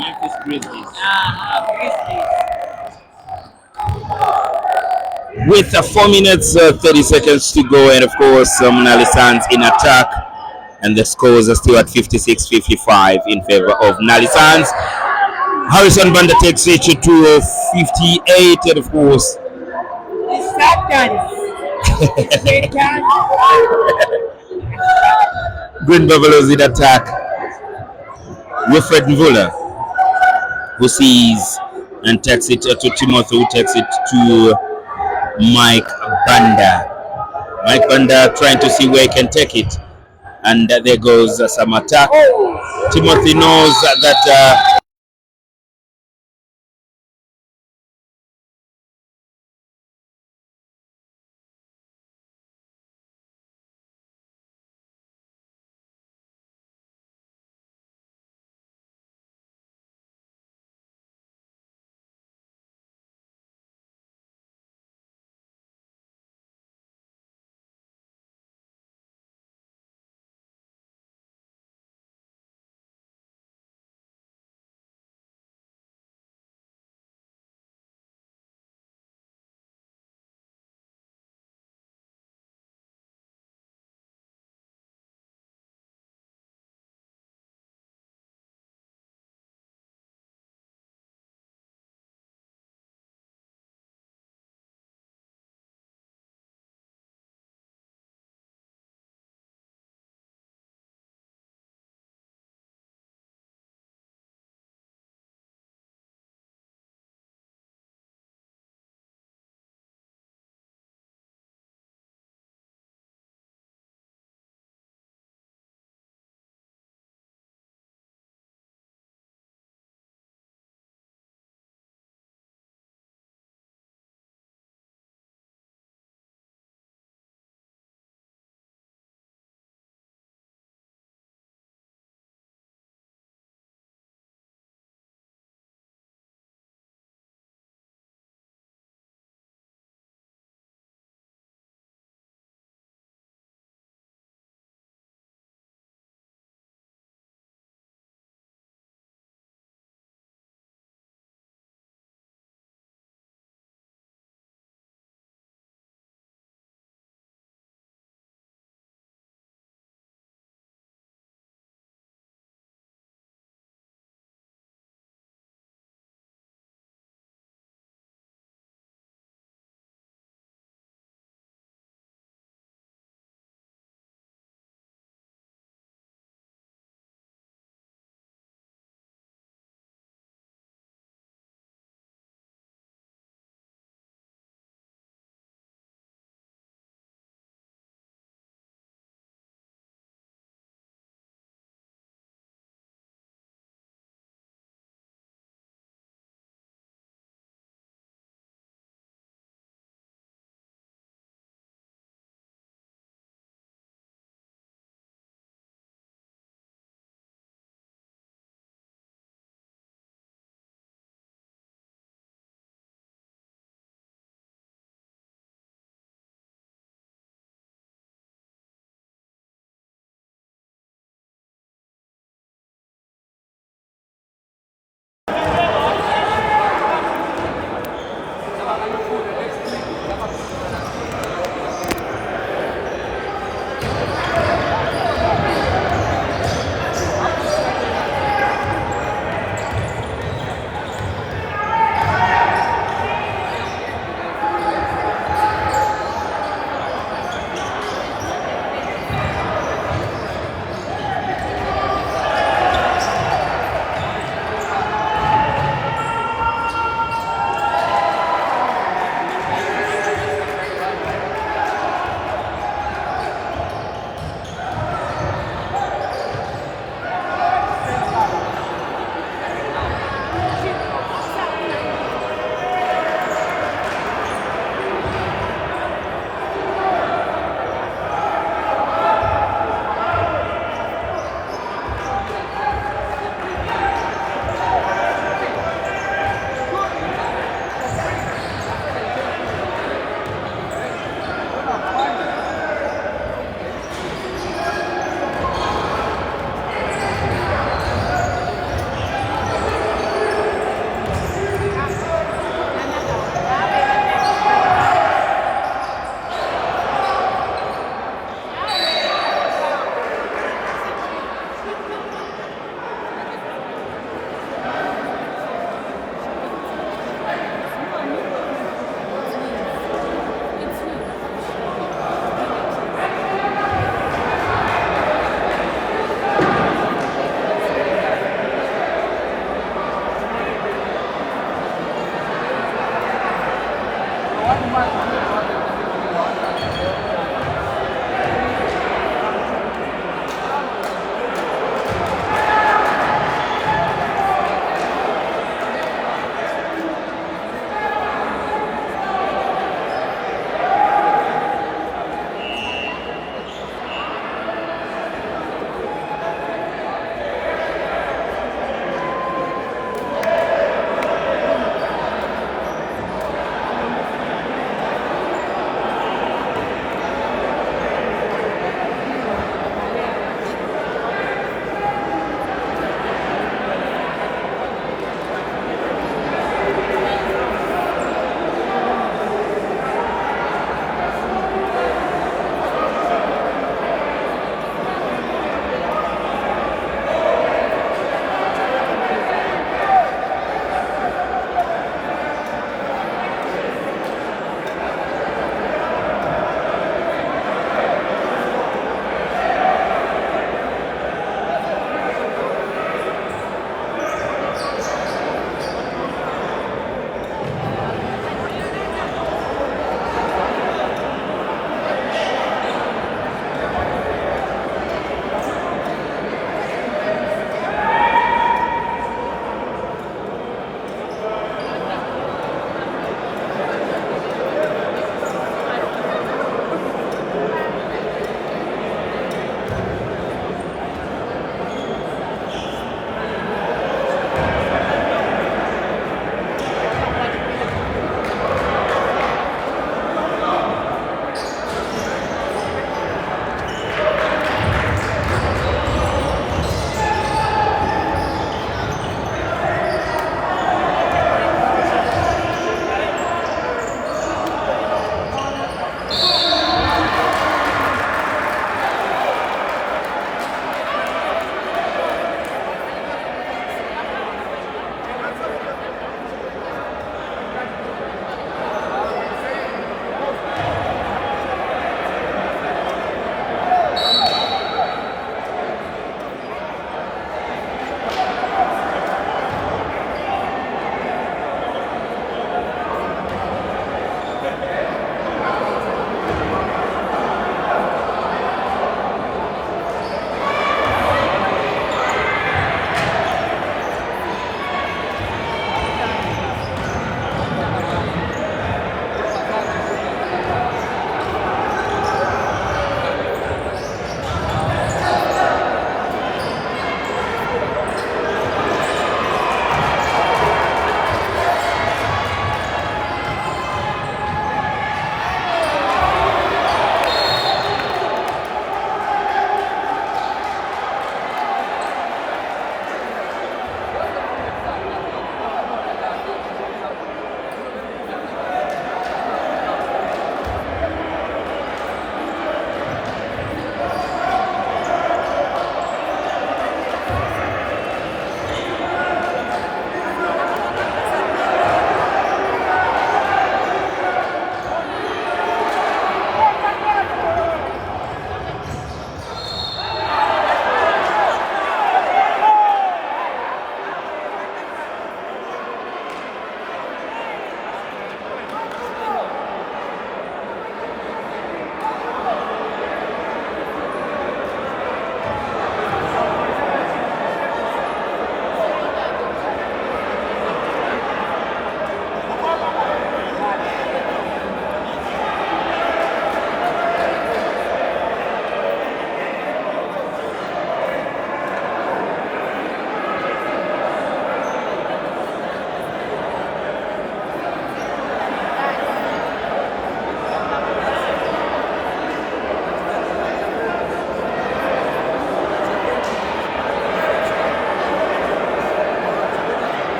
Memphis Grizzlies. With 4 minutes 30 seconds to go, and of course, Munali Suns in attack, and the scores are still at 56-55 in favor of Munali Suns. Harrison Banda takes it to 58, and of course, Green Buffaloes in attack. Wilfred Mvula, who sees and takes it to Timothy, who takes it to Mike Banda. Mike Banda trying to see where he can take it. And there goes some attack. Timothy knows that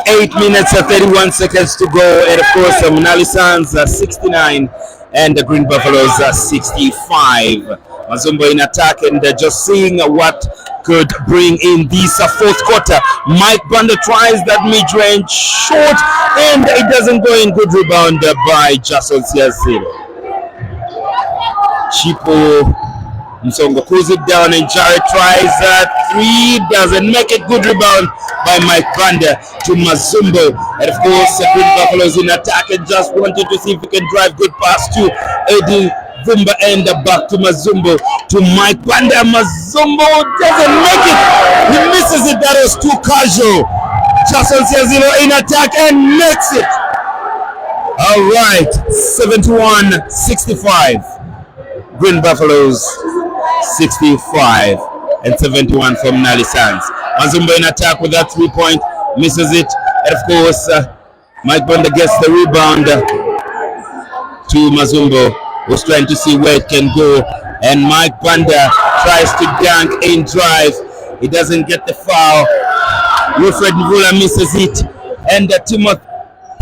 8 minutes and 31 seconds to go, and of course Munali Suns 69 and the Green Buffaloes 65. Mazumbo in attack, and just seeing what could bring in this fourth quarter. Mike Banda tries that mid-range short, and it doesn't go in. Good rebound by Jason Siazilo. Chipo Msongo pulls it down, and Jared tries three, doesn't make it. Good rebound by Mike Banda to Mazumbo, and of course the Green Buffaloes in attack and just wanted to see if he can drive. Good pass to Eddie Vumba, and back to Mazumbo to Mike Banda. Mazumbo doesn't make it. He misses it. That was too casual. Jason Siazilo in attack and makes it. All right, 71-65. Green Buffaloes 65 and 71 from Munali Suns. Mazumbo in attack with that 3-point, misses it, and of course Mike Banda gets the rebound to Mazumbo, who's trying to see where it can go, and Mike Banda tries to dunk in drive. He doesn't get the foul. Wilfred Mvula misses it, and Timothy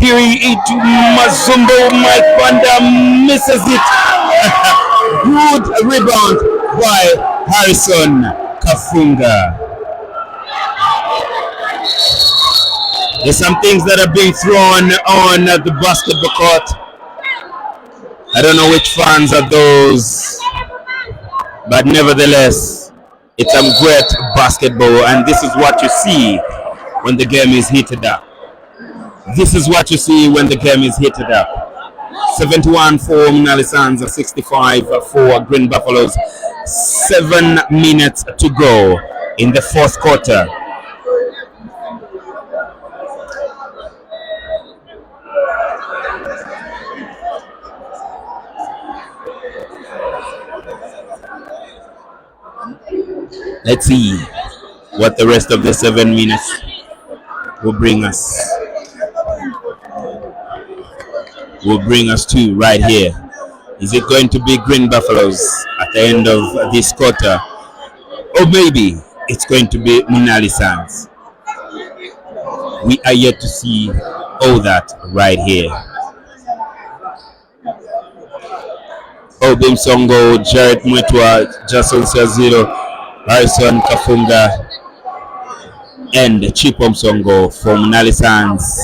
Piri into Mazumbo. Mike Banda misses it. Good rebound by Harrison Kafunga. There's some things that are being thrown on the basketball court. I don't know which fans are those, but nevertheless, it's some great basketball, and this is what you see when the game is heated up. This is what you see when the game is heated up. 71 for Munali Suns, 65 for Green Buffaloes. 7 minutes to go in the fourth quarter. Let's see what the rest of the 7 minutes will bring us. To right here. Is it going to be Green Buffaloes at the end of this quarter, or maybe it's going to be Munali Suns? We are yet to see all that right here. Obim Songo, Jared Mwetwa, Jason Siazilo, Harrison Kafunga, and Chipo Msongo for Munali Suns.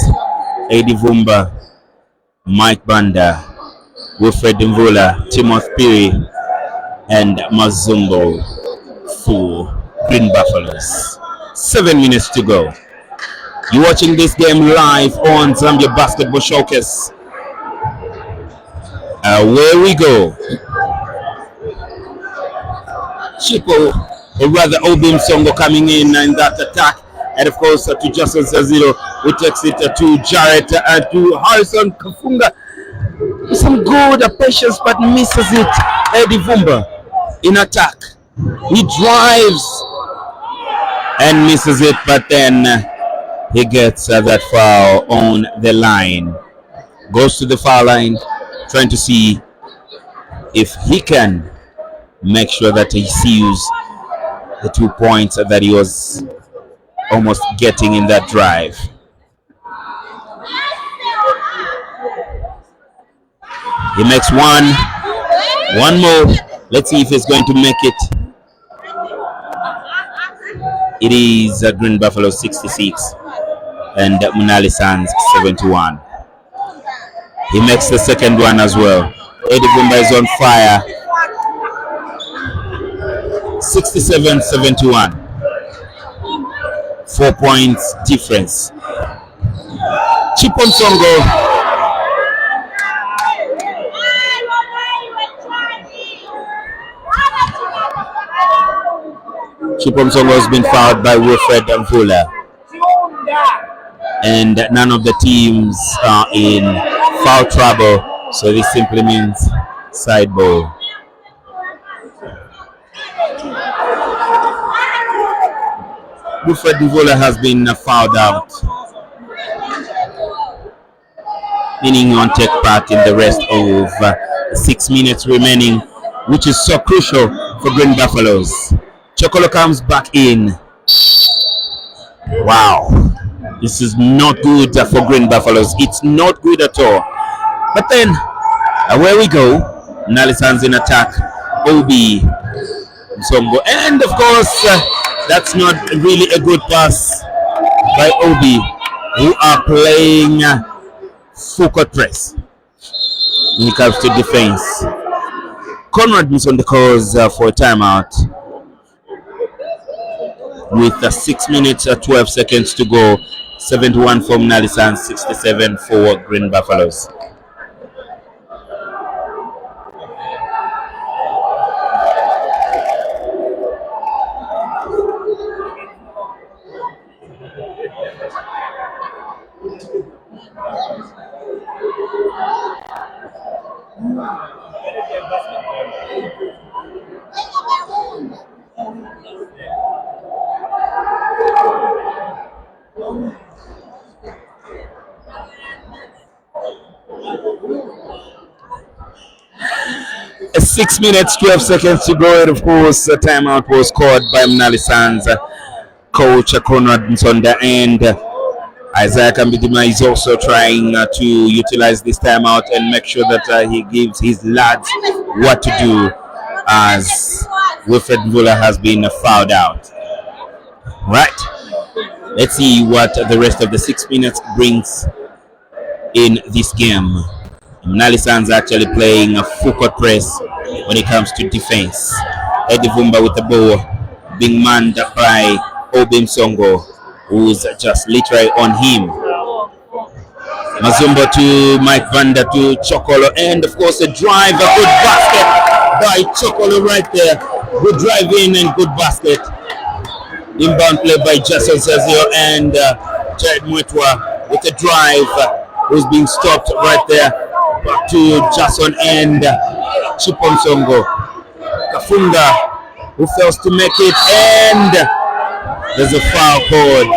Eddie Vumba, Mike Banda, Wilfred Mvula, Timothy Piri, and Mazumbo for Green Buffaloes. 7 minutes to go. You're watching this game live on Zambia Basketball Showcase. Where we go. Chipo, or rather Obim Songo, coming in that attack. And of course to Jason Siazilo, who takes it to Jarrett and to Harrison Kafunga. Some good patience, but misses it. Eddie Vumba in attack. He drives and misses it, but then he gets that foul on the line. Goes to the foul line, trying to see if he can make sure that he seals the 2 points that he was almost getting in that drive. He makes one more. Let's see if he's going to make it. It is Green Buffalo 66 and Munali Suns 71. He makes the second one as well. Eddie Vumba is on fire. 67-71. 4 points difference. Chipo Msongo. Chipo Msongo has been fouled by Wilfred Mvula. And none of the teams are in foul trouble, so this simply means side ball. Wilfred Mvula has been fouled out, meaning he won't take part in the rest of 6 minutes remaining, which is so crucial for Green Buffaloes. Chokolo comes back in. Wow. This is not good for Green Buffaloes. It's not good at all. But then, away we go. Munali Sands in attack. Obi Msongo. And of course, that's not really a good pass by Obi, who are playing full court press when it comes to defense. Conrad is on the cause for a timeout with 6 minutes 12 seconds to go. 71 for Munali Sands, 67 for Green Buffaloes. A 6 minutes 12 seconds to go, and of course a timeout was called by Munali Sands coach Conrad Nsonda, and Isaiah Kambidima is also trying to utilize this timeout and make sure that he gives his lads what to do, as Wilfred Mvula has been fouled out. Right, let's see what the rest of the 6 minutes brings in this game. Munali Sands actually playing a full court press when it comes to defense. Eddie Vumba with the ball being manned by Obi Msongo, who's just literally on him. Mazumbo to Mike Vanda to Chokolo, and of course a drive, a good basket by Chokolo right there. Good drive in and good basket. Inbound play by Jason Sazio, and Jared Mwetwa with a drive, who's being stopped right there. Back to Jason and Chipom Songo. Kafunga, who fails to make it, and there's a foul called.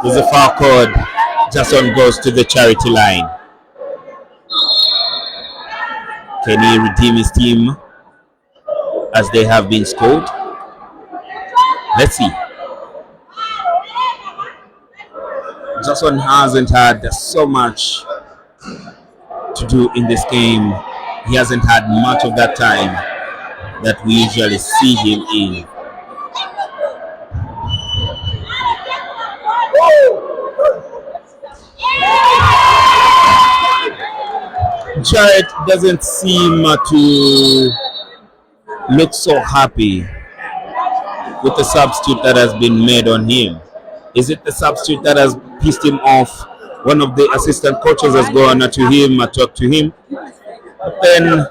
There's a foul called. Jason goes to the charity line. Can he redeem his team as they have been scored? Let's see. Jason hasn't had so much to do in this game. He hasn't had much of that time that we usually see him in. Jared doesn't seem to look so happy with the substitute that has been made on him. Is it the substitute that has pissed him off? One of the assistant coaches has gone to him, talked to him, but then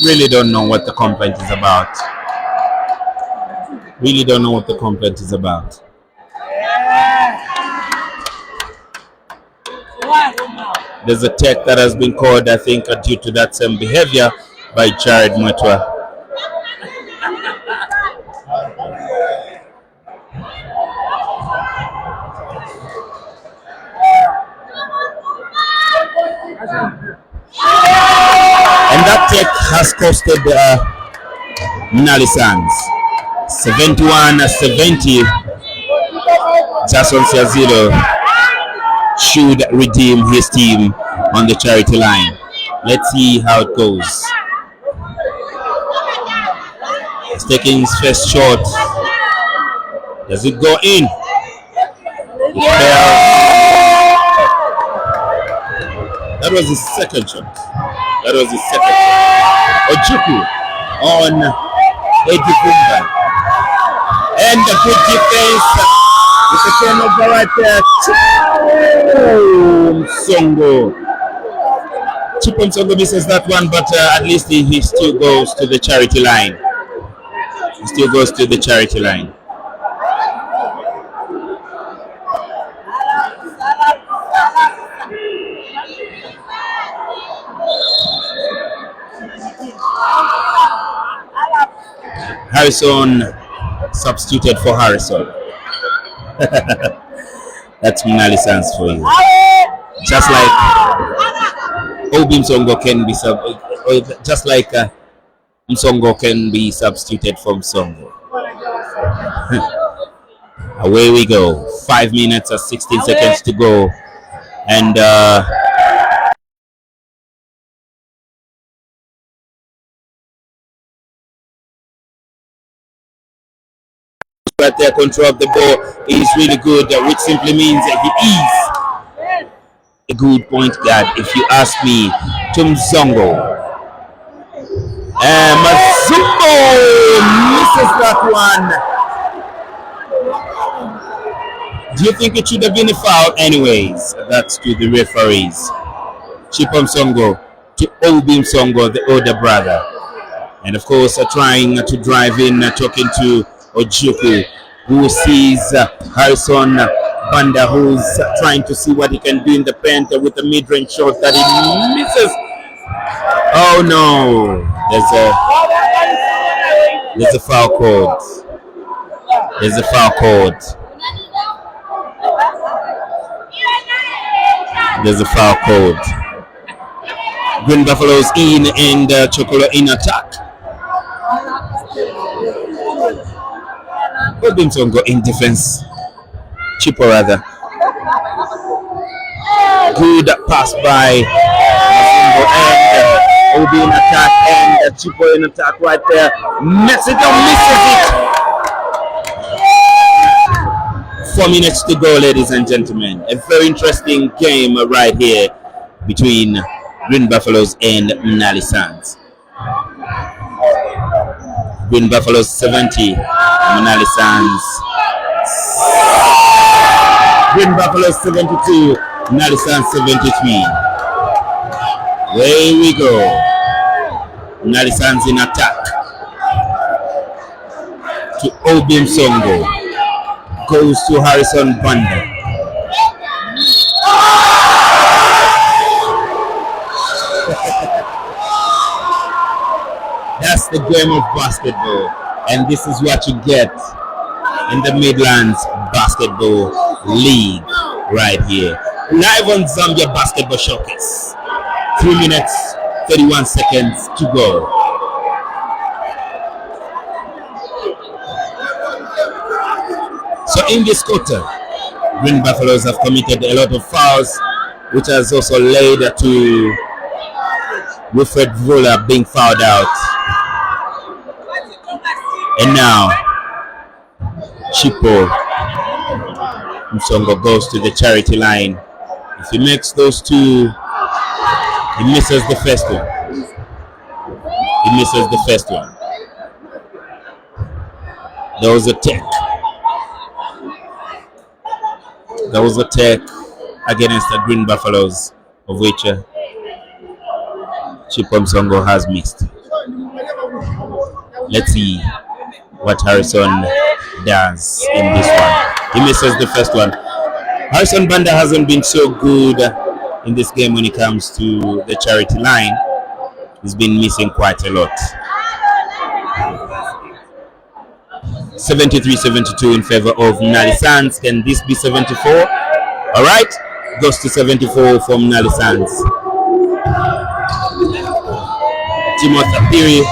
really don't know what the complaint is about. Really don't know what the complaint is about. There's a tech that has been called, I think, due to that same behavior by Jared Mwetwa. And that tech has costed Munali Sands 71-70. Jason Siazilo should redeem his team on the charity line. Let's see how it goes. He's taking his first shot. Does it go in? That was his second shot. That was his second shot. Ojuku on Eddie Vumba. And a good defense with the turnover right there. Chipom Songo misses that one, but at least he still goes to the charity line. He still goes to the charity line. Harrison substituted for Harrison. That's Munali Sands for you. Just like Obi Msongo can be just like Msongo can be substituted for Msongo. Away we go. 5 minutes and 16 seconds to go. And right there, control of the ball is really good, which simply means that he is a good point guard, if you ask me. Tumzongo. And Mazumbo misses that one. Do you think it should have been a foul? Anyways, that's to the referees. Chipom Songo to Obim Songo, the older brother. And of course, trying to drive in, talking to Ojuku, who sees Harrison Banda, who's trying to see what he can do in the paint with a mid-range shot that he misses. Oh no, there's a foul code. There's a foul code. There's a foul code. Green Buffaloes in and Chocolo in attack. Obimsongo in defense. Chipo rather. Good pass by and Obi in attack and Chipo in attack right there. Mexico misses it. 4 minutes to go, ladies and gentlemen. A very interesting game right here between Green Buffaloes and Munali Sands. Green Buffaloes 70, Munali Sands. Green Buffaloes 72, Munali Sands 73. Away we go. Munali Sands in attack. To Obim Songo. Goes to Harrison Banda. That's the game of basketball, and this is what you get in the Midlands Basketball League right here. Live on Zambia Basketball Showcase. 3 minutes, 31 seconds to go. So in this quarter, Green Buffaloes have committed a lot of fouls, which has also led to Wilfred Vola being fouled out. And now, Chipo Msongo goes to the charity line. If he makes those two, he misses the first one. He misses the first one. There was a tech. There was a tech against the Green Buffaloes, of which Chipo Msongo has missed. Let's see what Harrison does in this one. He misses the first one. Harrison Banda hasn't been so good in this game when it comes to the charity line. He's been missing quite a lot. 73-72 in favor of Munali Sands. Can this be 74? All right, goes to 74 for Munali Sands. Timothy Piri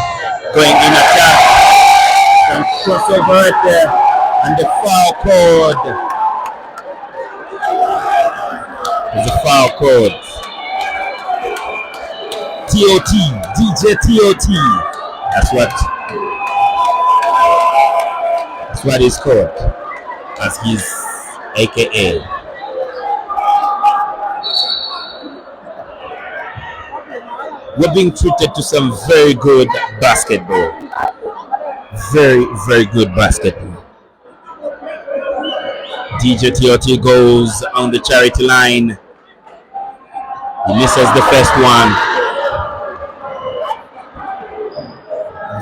going in attack. Some crossover right there, and the foul code. There's a foul code. TOT, DJ TOT. That's what he's called, as his AKA. We're being treated to some very good basketball. Very, very good basketball. DJ TOT goes on the charity line. He misses the first one.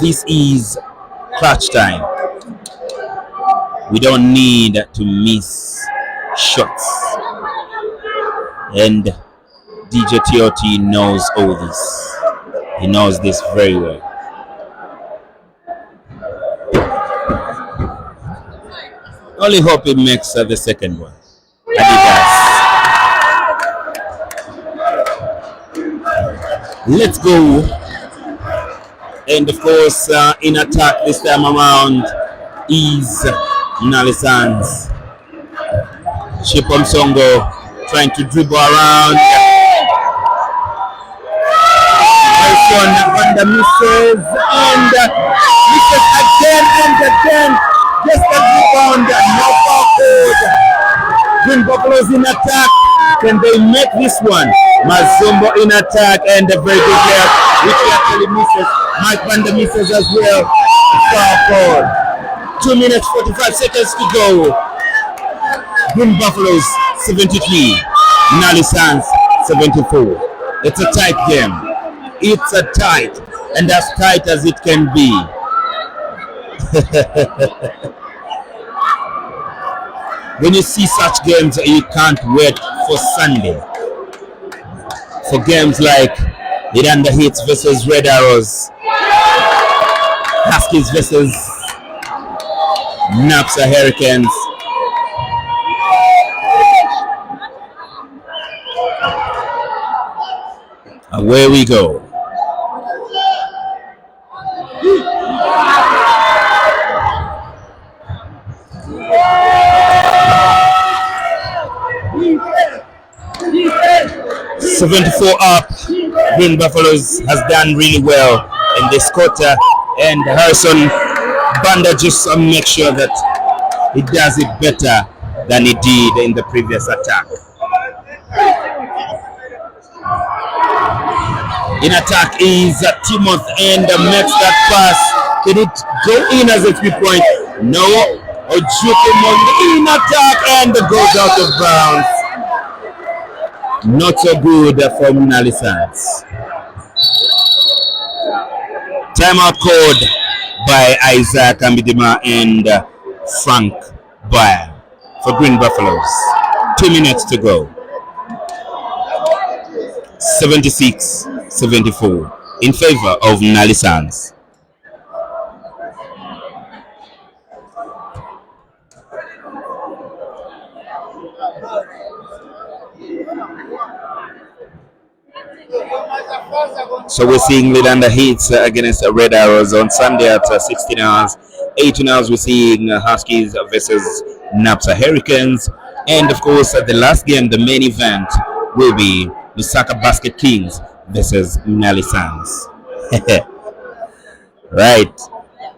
This is clutch time. We don't need to miss shots. And DJ TOT knows all this. He knows this very well. Only hope he makes the second one. And he does. Let's go. And of course, in attack this time around is Munali Sands. Chipom Songo trying to dribble around. Harrison under misses and misses again and again. Just a rebound, no foul code. Green Buffaloes in attack. Can they make this one? Mazumbo in attack and a very good player, which he actually misses. Mike Banda misses as well. Foul code. 2 minutes 45 seconds to go. Green Buffaloes 73, Munali Sands 74. It's a tight game. It's a tight, and as tight as it can be. When you see such games, you can't wait for Sunday. For games like Miranda Heats versus Red Arrows, Huskies versus Napsa Hurricanes. Away we go. "74 up." Green Buffaloes has done really well in this quarter, and Harrison Banda just make sure that he does it better than he did in the previous attack. In attack is Timothy and makes that pass. Did it go in as a 3-point? No. Ojukumon in attack and goes out of bounds. Not so good for Munali Sands. Timeout called by Isaac Ambidima and Frank Bayer for Green Buffaloes. 2 minutes to go. 76-74 in favor of Munali Sands. So we're seeing Lidanda Heats against Red Arrows on Sunday at 16 hours. 18 hours we're seeing Huskies versus Napsa Hurricanes. And of course the last game, the main event, will be Lusaka Basket Kings versus Munali Sands. Right.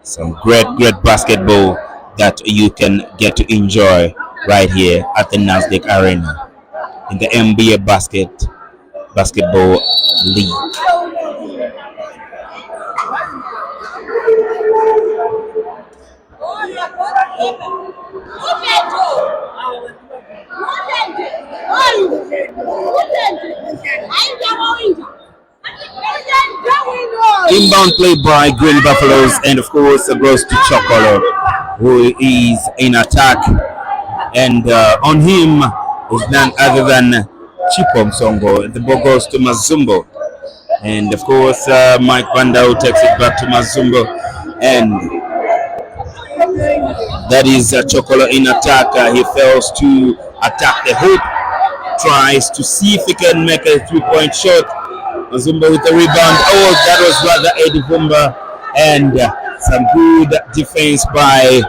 Some great basketball that you can get to enjoy right here at the Nasdaq Arena in the MBA Basketball League. Inbound play by Green Buffaloes, and of course goes to Chokolo, who is in attack, and on him is none other than Chipom Songo. The ball goes to Mazumbo, and of course Mike Bandau takes it back to Mazumbo, and that is Chokolo in attack. He fails to attack the hoop, tries to see if he can make a 3-point shot. Mazumbo with the rebound. Oh, that was rather Eddie Vumba, and some good defense by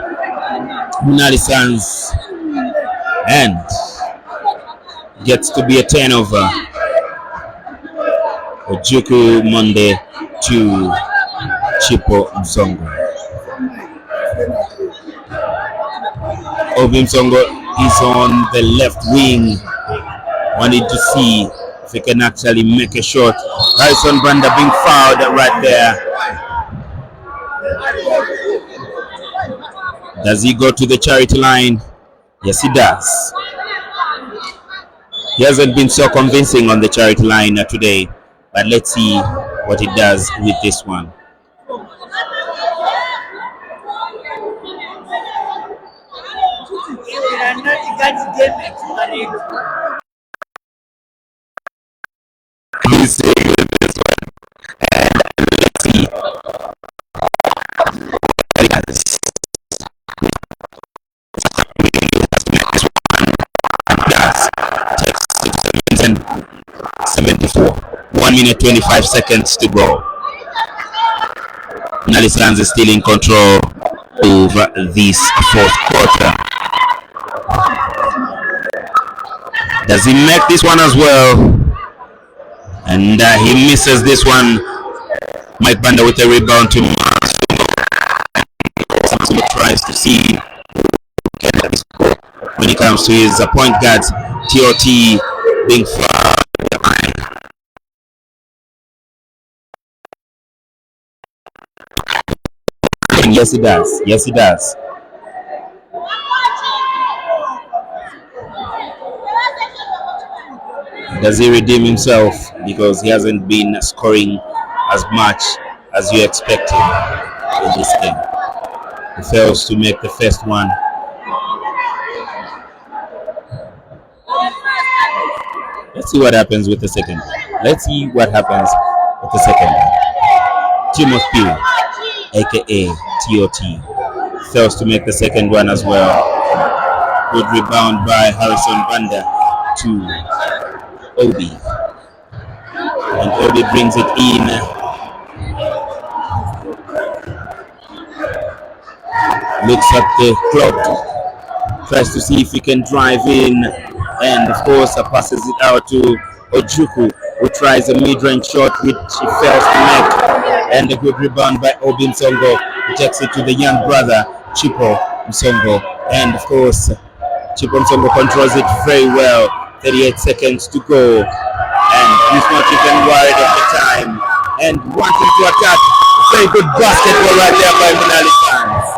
Munali Sands, and gets to be a turnover. Ojuku Monde to Chipo Msongo. Obi Msongo is on the left wing. Wanted to see if he can actually make a shot. Harrison Banda being fouled right there. Does he go to the charity line? Yes, he does. He hasn't been so convincing on the charity line today, but let's see what he does with this one. He's with this one, and let's see. And 74. 1 minute 25 seconds to go. Munali Sands is still in control. over this fourth quarter. Does he make this one as well? And he misses this one. Mike Banda with a rebound to Masumo tries to see when it comes to his point guard TOT being far behind. Yes, he does. Yes, he does. Does he redeem himself? Because he hasn't been scoring as much as you expected in this game. He fails to make the first one. Let's see what happens with the second. Let's see what happens with the second. Timothy, aka TOT, fails to make the second one as well. Good rebound by Harrison Banda to Obi. And Obi brings it in. Looks at the clock. Tries to see if he can drive in. And of course passes it out to Ojuku, who tries a mid-range shot which he fails to make. And a good rebound by Obi Msongo, who takes it to the young brother Chipo Msongo. And of course Chipo Msongo controls it very well. 38 seconds to go. And he's not even worried at the time. And wanting to attack. Very good basketball right there by Munali fans.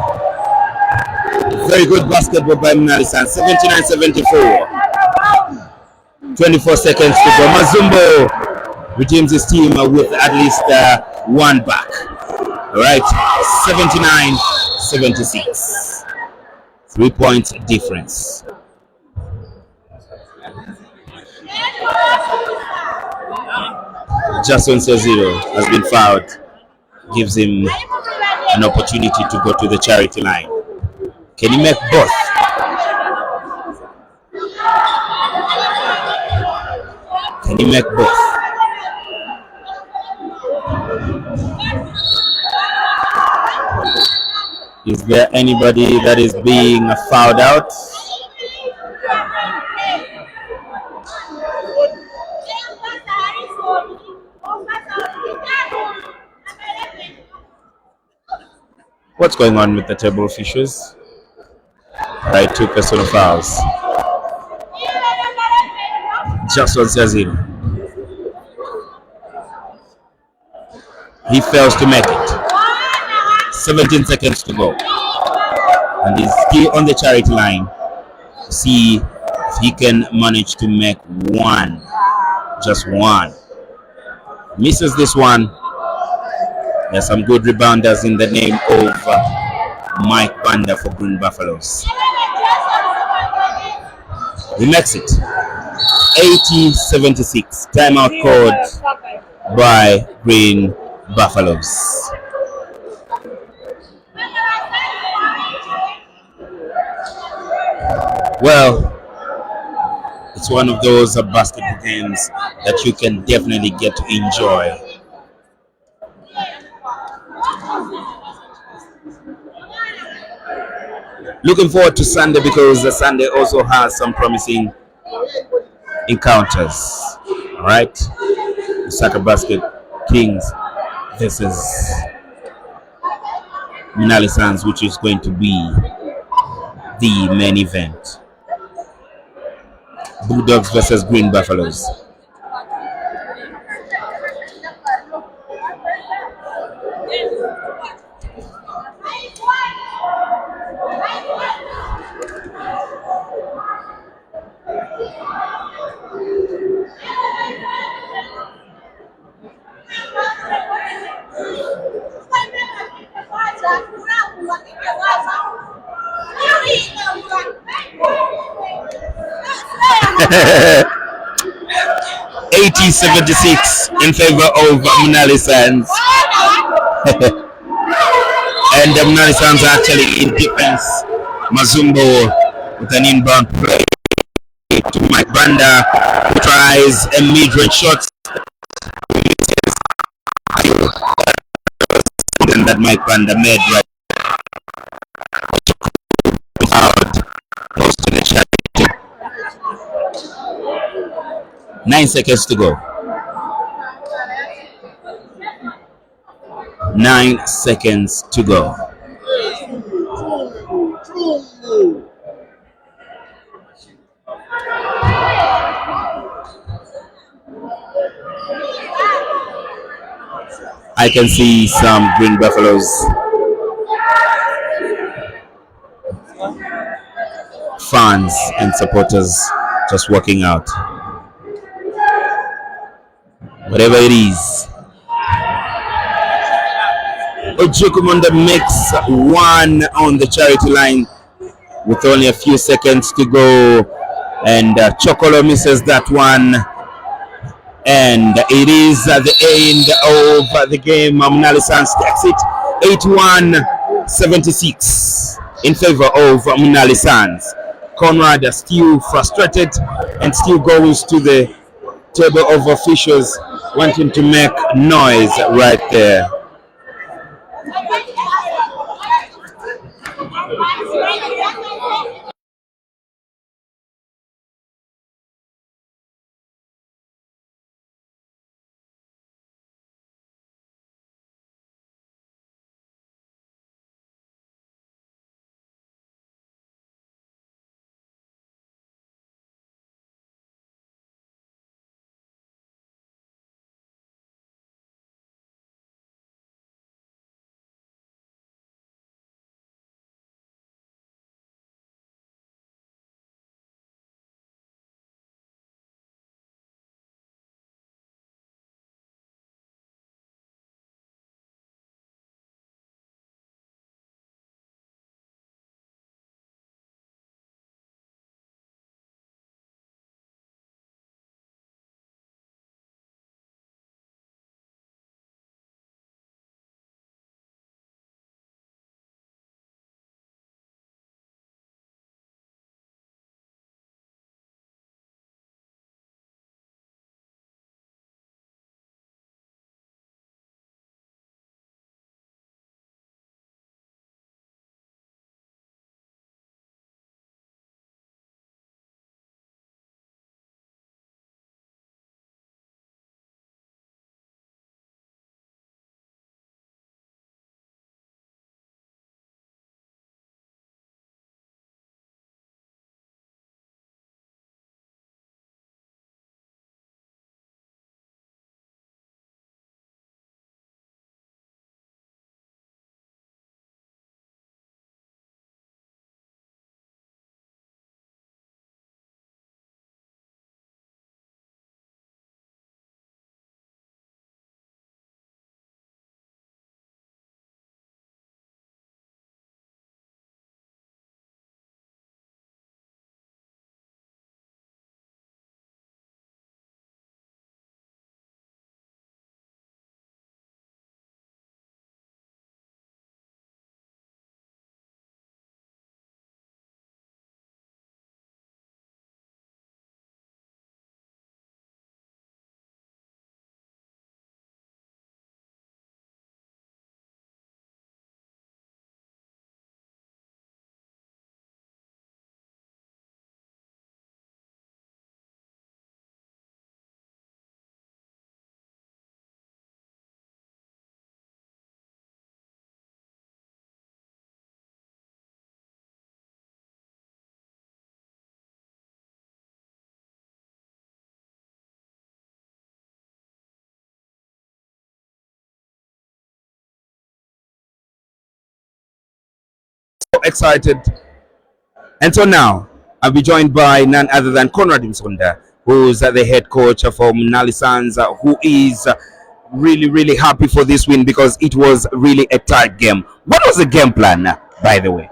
Very good basketball by Munali fans. 79-74. 24 seconds to go. Mazumbo redeems his team with at least one back. All right, 79-76. 3-point difference. Jason Seziro has been fouled. Gives him an opportunity to go to the charity line. Can he make both? Can he make both? Is there anybody that is being fouled out? What's going on with the table officials? Right, 2 personal fouls. Jackson Seziro. He fails to make it. 17 seconds to go. And he's still on the charity line to see if he can manage to make one. Just one. Misses this one. There's some good rebounders in the name of Mike Banda for Green Buffaloes. He makes it. 80-76. Timeout called by Green Buffaloes. Well, it's one of those basketball games that you can definitely get to enjoy. Looking forward to Sunday because the Sunday also has some promising encounters. All right, the Soccer Basket Kings versus Munali Suns, which is going to be the main event. Bulldogs versus Green Buffaloes. $80-76 in favor of Munali Suns. And the Munali Suns are actually in defense. Mazumbo with an inbound play to Mike Banda, who tries a mid-range shot. And that Mike Banda made right. 9 seconds to go. 9 seconds to go. I can see some Green Buffaloes fans and supporters just walking out. Whatever it is. Ojukum on the mix, 1 on the charity line with only a few seconds to go, and Chokolo misses that one, and it is the end of the game. Munali Suns takes it 81-76 in favor of Munali Suns. Conrad is still frustrated and still goes to the table of officials wanting to make noise right there. Excited, and so now I'll be joined by none other than Conrad Msonda, who's the head coach for Munali Suns, who is really happy for this win because it was really a tight game. What was the game plan, by the way?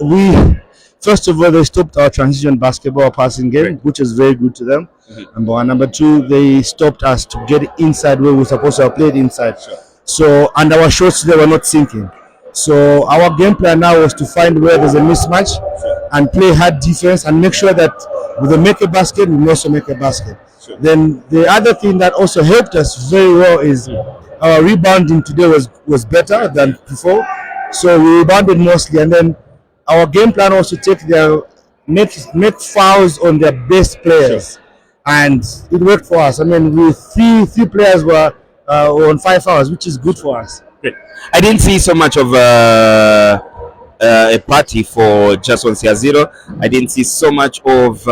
We first of all, they stopped our transition basketball passing game, which is very good to them. Number one. Number two, they stopped us to get inside where we were supposed to have played inside. So, and our shots they were not sinking. So our game plan now was to find where there's a mismatch and play hard defense and make sure that when they make a basket, we also make a basket. Then the other thing that also helped us very well is our rebounding today was better than before. So we rebounded mostly, and then our game plan was to take their make fouls on their best players, and it worked for us. I mean, we three players were on 5 hours, which is good for us. Great. I didn't see so much of a party for Jason Siaziro. I didn't see so much of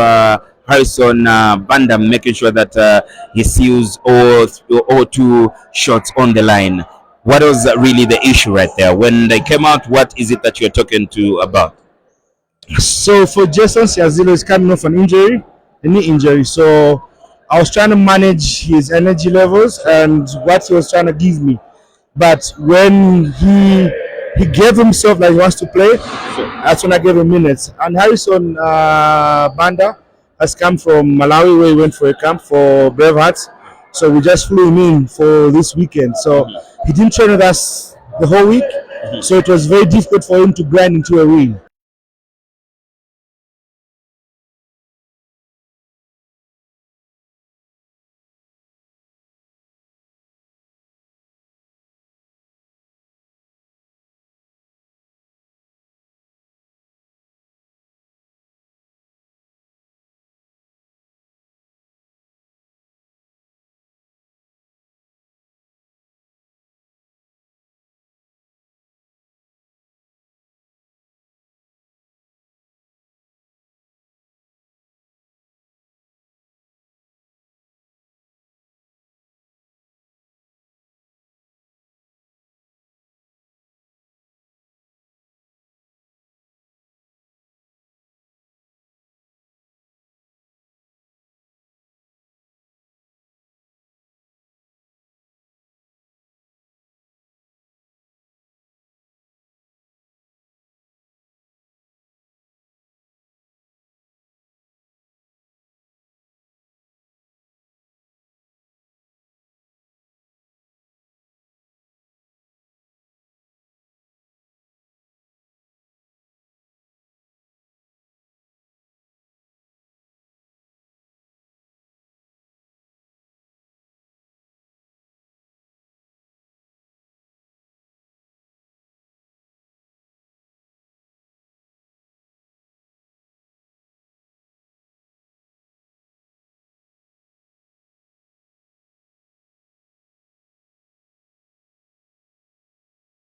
Harrison Banda making sure that he seals all 2 shots on the line. What was really the issue right there? When they came out, what is it that you're talking to about? So for Jason Siazilo, he's coming off an injury, a knee injury. So I was trying to manage his energy levels and what he was trying to give me. But when he gave himself like he wants to play, that's when I gave him minutes. And Harrison Banda has come from Malawi, where he went for a camp for Bravehearts. So we just flew him in for this weekend. So he didn't train with us the whole week. So it was very difficult for him to grind into a win.